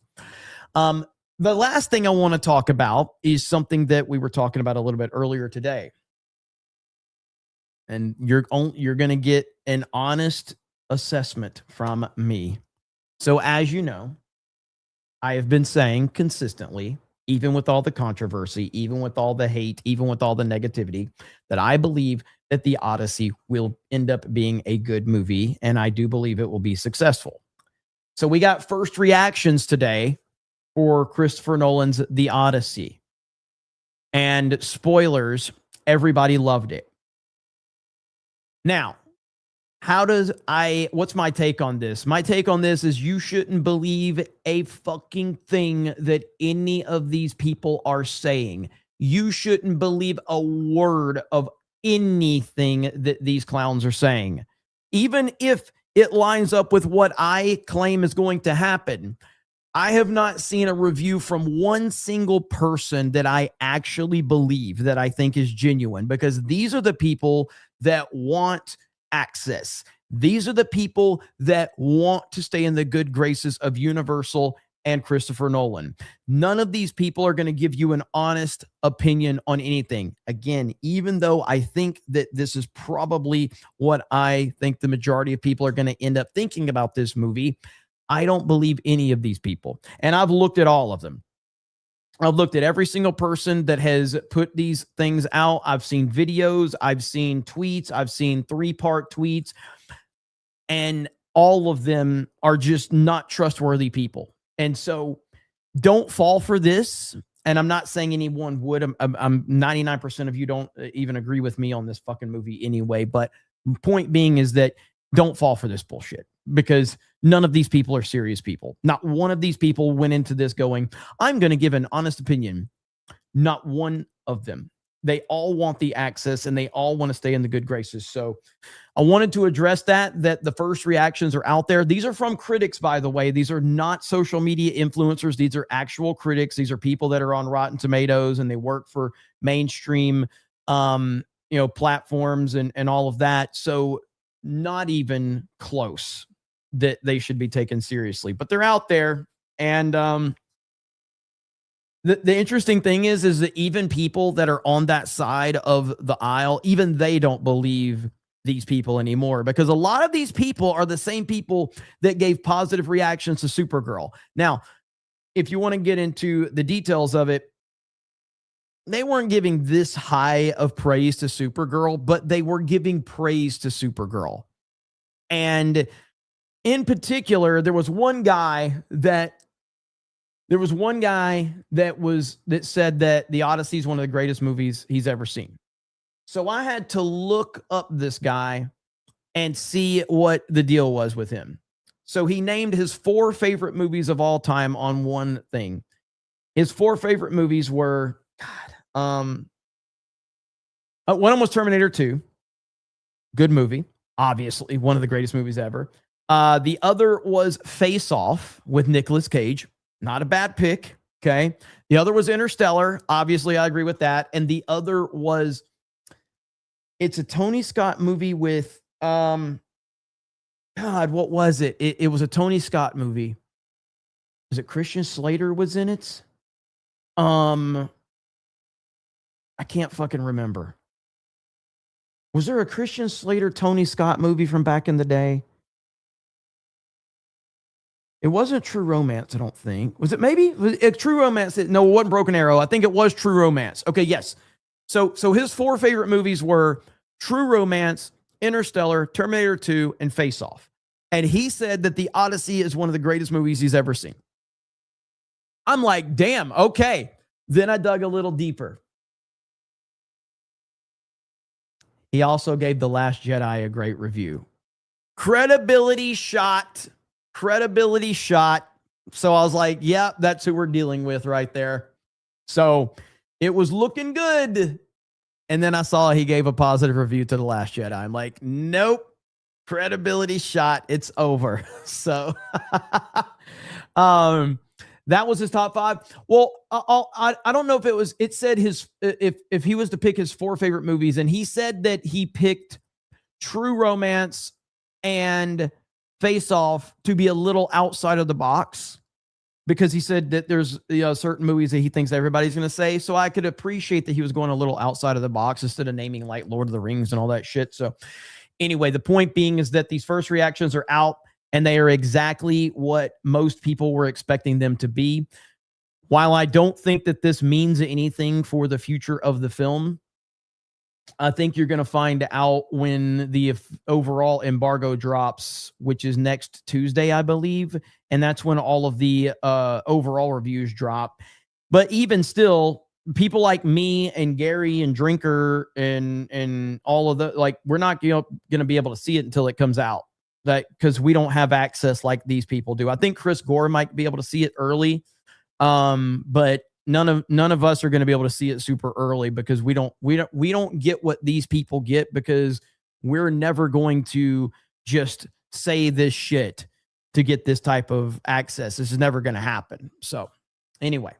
The last thing I want to talk about is something that we were talking about a little bit earlier today. And you're going to get an honest assessment from me. So as you know, I have been saying consistently, even with all the controversy, even with all the hate, even with all the negativity, that I believe that The Odyssey will end up being a good movie, and I do believe it will be successful. So we got first reactions today for Christopher Nolan's The Odyssey. And spoilers, everybody loved it. Now, what's my take on this? My take on this is you shouldn't believe a fucking thing that any of these people are saying. You shouldn't believe a word of anything that these clowns are saying. Even if it lines up with what I claim is going to happen. I have not seen a review from one single person that I actually believe that I think is genuine, because these are the people that want access. These are the people that want to stay in the good graces of Universal and Christopher Nolan. None of these people are going to give you an honest opinion on anything. Again, even though I think that this is probably what I think the majority of people are going to end up thinking about this movie, I don't believe any of these people. And I've looked at all of them. I've looked at every single person that has put these things out. I've seen videos. I've seen tweets. I've seen 3-part tweets. And all of them are just not trustworthy people. And so don't fall for this. And I'm not saying anyone would. I'm 99% of you don't even agree with me on this fucking movie anyway. But point being is that don't fall for this bullshit, because none of these people are serious people. Not one of these people went into this going, I'm going to give an honest opinion. Not one of them. They all want the access and they all want to stay in the good graces. So I wanted to address that the first reactions are out there. These are from critics, by the way. These are not social media influencers. These are actual critics. These are people that are on Rotten Tomatoes and they work for mainstream, platforms and all of that. So not even close that they should be taken seriously, but they're out there. And the interesting thing is that even people that are on that side of the aisle, even they don't believe these people anymore, because a lot of these people are the same people that gave positive reactions to Supergirl. Now, if you want to get into the details of it, they weren't giving this high of praise to Supergirl, but they were giving praise to Supergirl. And in particular, there was one guy that said that The Odyssey is one of the greatest movies he's ever seen. So I had to look up this guy and see what the deal was with him. So he named his 4 favorite movies of all time on one thing. His 4 favorite movies were, one of them was Terminator 2. Good movie. Obviously, one of the greatest movies ever. The other was Face Off with Nicolas Cage. Not a bad pick. Okay. The other was Interstellar. Obviously, I agree with that. And the other was, it's a Tony Scott movie with, God, what was it? It was a Tony Scott movie. Was it Christian Slater was in it? I can't fucking remember. Was there a Christian Slater, Tony Scott movie from back in the day? It wasn't True Romance, I don't think. Was it maybe? Was it True Romance? No, it wasn't Broken Arrow. I think it was True Romance. Okay, yes. So his 4 favorite movies were True Romance, Interstellar, Terminator 2, and Face Off. And he said that The Odyssey is one of the greatest movies he's ever seen. I'm like, damn, okay. Then I dug a little deeper. He also gave The Last Jedi a great review. Credibility shot. So I was like, yeah, that's who we're dealing with right there. So it was looking good. And then I saw he gave a positive review to The Last Jedi. I'm like, nope, credibility shot. It's over. So that was his top 5. Well, I don't know if it said if he was to pick his 4 favorite movies, and he said that he picked True Romance and Face Off to be a little outside of the box. because he said that there's certain movies that he thinks everybody's going to say. So I could appreciate that he was going a little outside of the box instead of naming like Lord of the Rings and all that shit. So anyway, the point being is that these first reactions are out and they are exactly what most people were expecting them to be. While I don't think that this means anything for the future of the film, I think you're going to find out when the overall embargo drops, which is next Tuesday, I believe. And that's when all of the overall reviews drop. But even still, people like me and Gary and Drinker and all of the, like, we're not going to be able to see it until it comes out, that because we don't have access like these people do. I think Chris Gore might be able to see it early, but none of us are going to be able to see it super early because we don't get what these people get, because we're never going to just say this shit to get this type of access. This is never going to happen. So anyway,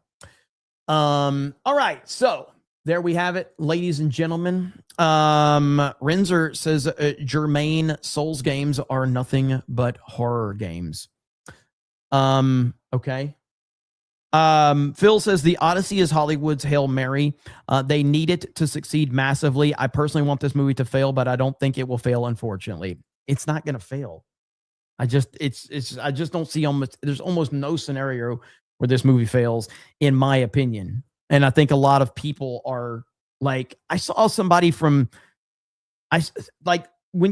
all right. So there we have it, ladies and gentlemen. Renzer says Jermaine, Souls games are nothing but horror games. Okay. Phil says the Odyssey is Hollywood's Hail Mary. They need it to succeed massively. I personally want this movie to fail, but I don't think it will fail. Unfortunately, it's not going to fail. I just don't see there's almost no scenario where this movie fails, in my opinion. And I think a lot of people are like, I saw somebody when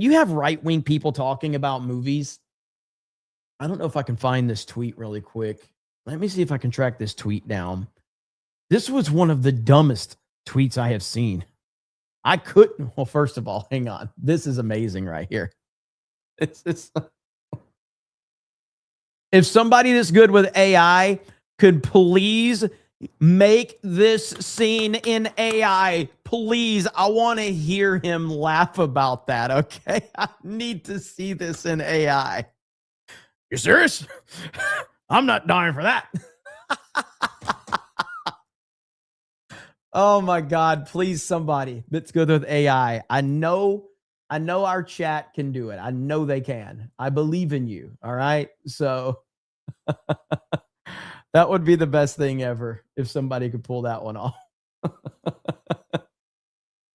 you have right-wing people talking about movies, I don't know if I can find this tweet really quick. Let me see if I can track this tweet down. This was one of the dumbest tweets I have seen. I couldn't. Well, first of all, hang on. This is amazing right here. It's if somebody that's good with AI could please make this scene in AI, please. I want to hear him laugh about that. Okay. I need to see this in AI. You serious? I'm not dying for that. Oh my God, please somebody that's good with AI. I know our chat can do it. I know they can. I believe in you. All right. So that would be the best thing ever if somebody could pull that one off.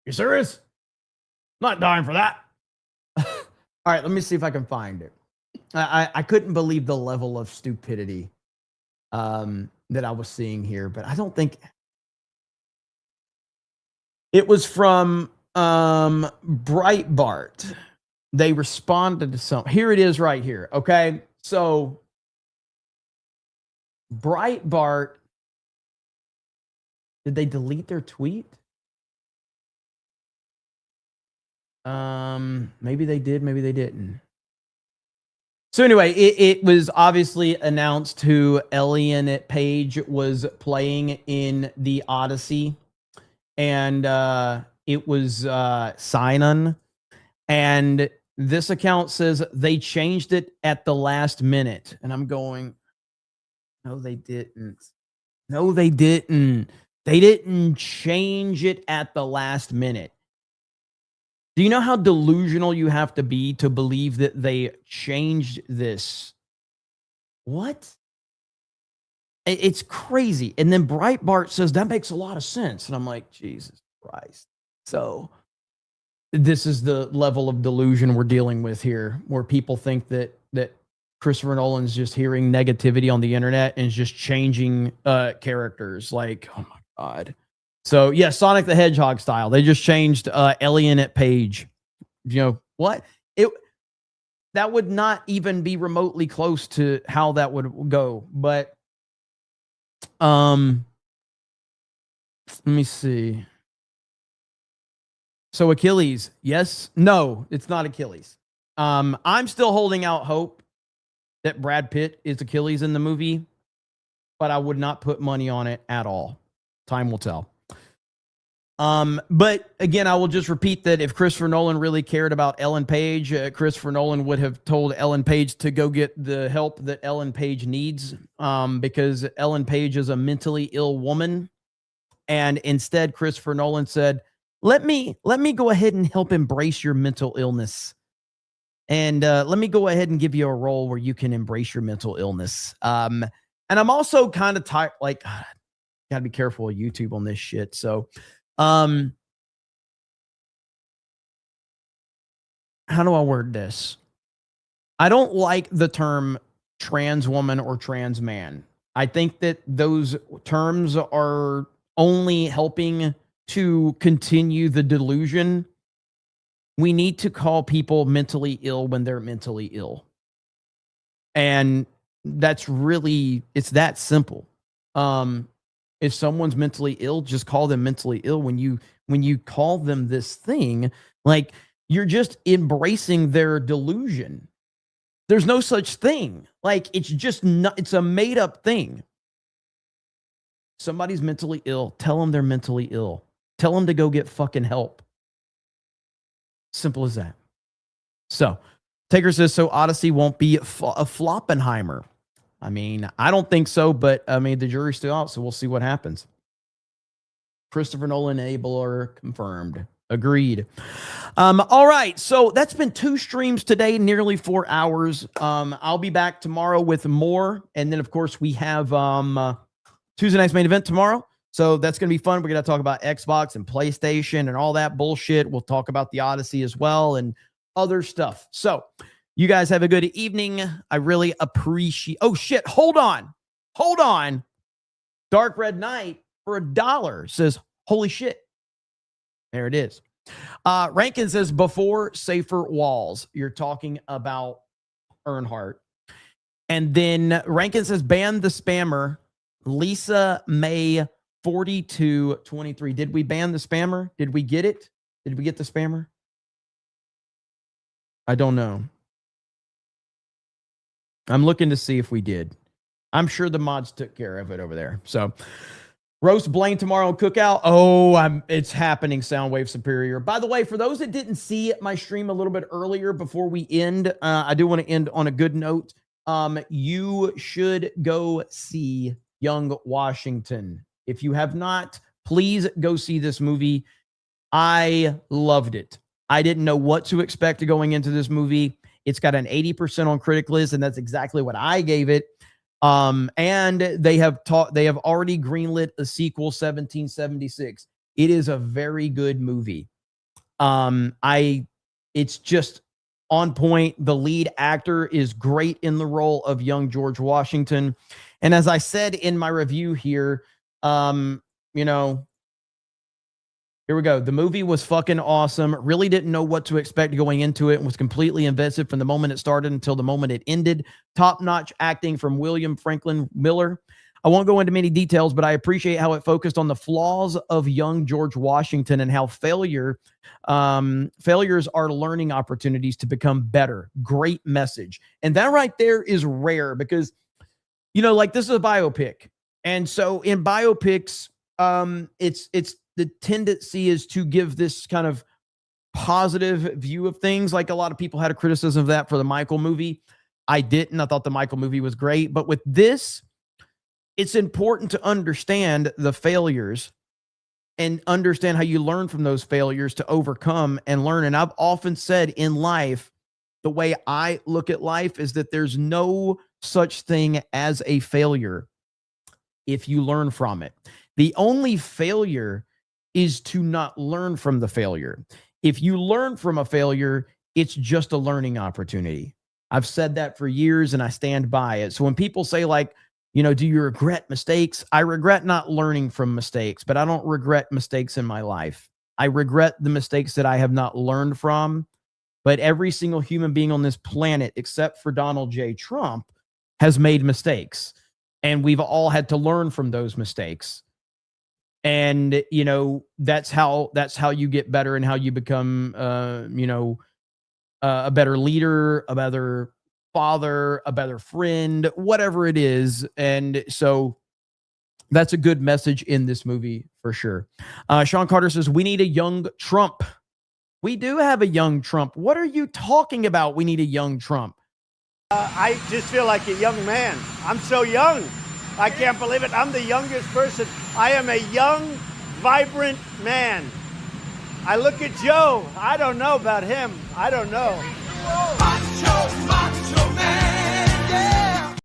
You serious? Not dying for that. All right, let me see if I can find it. I couldn't believe the level of stupidity that I was seeing here, but I don't think it was from Breitbart. They responded to something. Here it is right here. Okay. So Breitbart, did they delete their tweet? Maybe they did, maybe they didn't. So anyway, it was obviously announced who Elliot Page was playing in the Odyssey. And it was Sinon. And this account says they changed it at the last minute. And I'm going, no, they didn't. No, they didn't. They didn't change it at the last minute. Do you know how delusional you have to be to believe that they changed this? What? It's crazy. And then Breitbart says that makes a lot of sense. And I'm like, Jesus Christ. So this is the level of delusion we're dealing with here, where people think that Christopher Nolan's just hearing negativity on the internet and is just changing characters. Like, oh my God. So yeah, Sonic the Hedgehog style. They just changed Elliot Page. You know what? That would not even be remotely close to how that would go. But let me see. So Achilles, yes, no, it's not Achilles. I'm still holding out hope that Brad Pitt is Achilles in the movie, but I would not put money on it at all. Time will tell. But again, I will just repeat that if Christopher Nolan really cared about Ellen Page, Christopher Nolan would have told Ellen Page to go get the help that Ellen Page needs, because Ellen Page is a mentally ill woman. And instead, Christopher Nolan said, let me go ahead and help embrace your mental illness. And let me go ahead and give you a role where you can embrace your mental illness. And I'm also kind of tired, like, gotta be careful of YouTube on this shit. So, how do I word this? I don't like the term trans woman or trans man. I think that those terms are only helping to continue the delusion. We need to call people mentally ill when they're mentally ill. And that's really, it's that simple. If someone's mentally ill, just call them mentally ill. When you call them this thing, like, you're just embracing their delusion. There's no such thing. Like, it's just not, it's a made up thing. Somebody's mentally ill. Tell them they're mentally ill. Tell them to go get fucking help. Simple as that. So, Taker says, so Odyssey won't be a Floppenheimer. I mean, I don't think so, but I mean, the jury's still out, so we'll see what happens. Christopher Nolan enabler confirmed. Agreed. All right, so that's been 2 streams today, nearly 4 hours. I'll be back tomorrow with more, and then of course we have Tuesday night's main event tomorrow. So that's going to be fun. We're going to talk about Xbox and PlayStation and all that bullshit. We'll talk about the Odyssey as well and other stuff. So you guys have a good evening. I really appreciate. Oh shit! Hold on. Dark Red Knight for $1 says, "Holy shit." There it is. Rankin says, before safer walls. You're talking about Earnhardt. And then Rankin says, ban the spammer. Lisa May 4223. Did we ban the spammer? Did we get it? Did we get the spammer? I don't know. I'm looking to see if we did. I'm sure the mods took care of it over there. So, roast Blaine tomorrow cookout. Oh, it's happening, Soundwave Superior. By the way, for those that didn't see my stream a little bit earlier before we end, I do want to end on a good note. You should go see Young Washington. If you have not, please go see this movie. I loved it. I didn't know what to expect going into this movie. It's got an 80% on Critic List, and that's exactly what I gave it. And they have already greenlit a sequel, 1776. It is a very good movie. It's just on point. The lead actor is great in the role of young George Washington. And as I said in my review here, here we go. The movie was fucking awesome. Really didn't know what to expect going into it and was completely invested from the moment it started until the moment it ended. Top-notch acting from William Franklin Miller. I won't go into many details, but I appreciate how it focused on the flaws of young George Washington and how failures are learning opportunities to become better. Great message. And that right there is rare because, like, this is a biopic. And so in biopics, it's the tendency is to give this kind of positive view of things. Like, a lot of people had a criticism of that for the Michael movie. I didn't. I thought the Michael movie was great. But with this, it's important to understand the failures and understand how you learn from those failures to overcome and learn. And I've often said in life, the way I look at life is that there's no such thing as a failure if you learn from it. The only failure is to not learn from the failure. If you learn from a failure, it's just a learning opportunity. I've said that for years and I stand by it. So when people say, like, do you regret mistakes? I regret not learning from mistakes, but I don't regret mistakes in my life. I regret the mistakes that I have not learned from. But every single human being on this planet, except for Donald J. Trump, has made mistakes. And we've all had to learn from those mistakes. And, that's how you get better and how you become, a better leader, a better father, a better friend, whatever it is. And so that's a good message in this movie for sure. Sean Carter says, we need a young Trump. We do have a young Trump. What are you talking about? We need a young Trump. I just feel like a young man. I'm so young. I can't believe it. I'm the youngest person. I am a young, vibrant man. I look at Joe. I don't know about him. I don't know. Macho, macho man.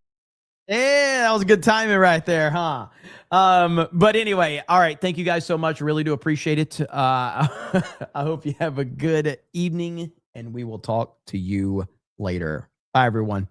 Yeah, that was good timing right there, huh? But anyway, all right. Thank you guys so much. Really do appreciate it. I hope you have a good evening, and we will talk to you later. Bye, everyone.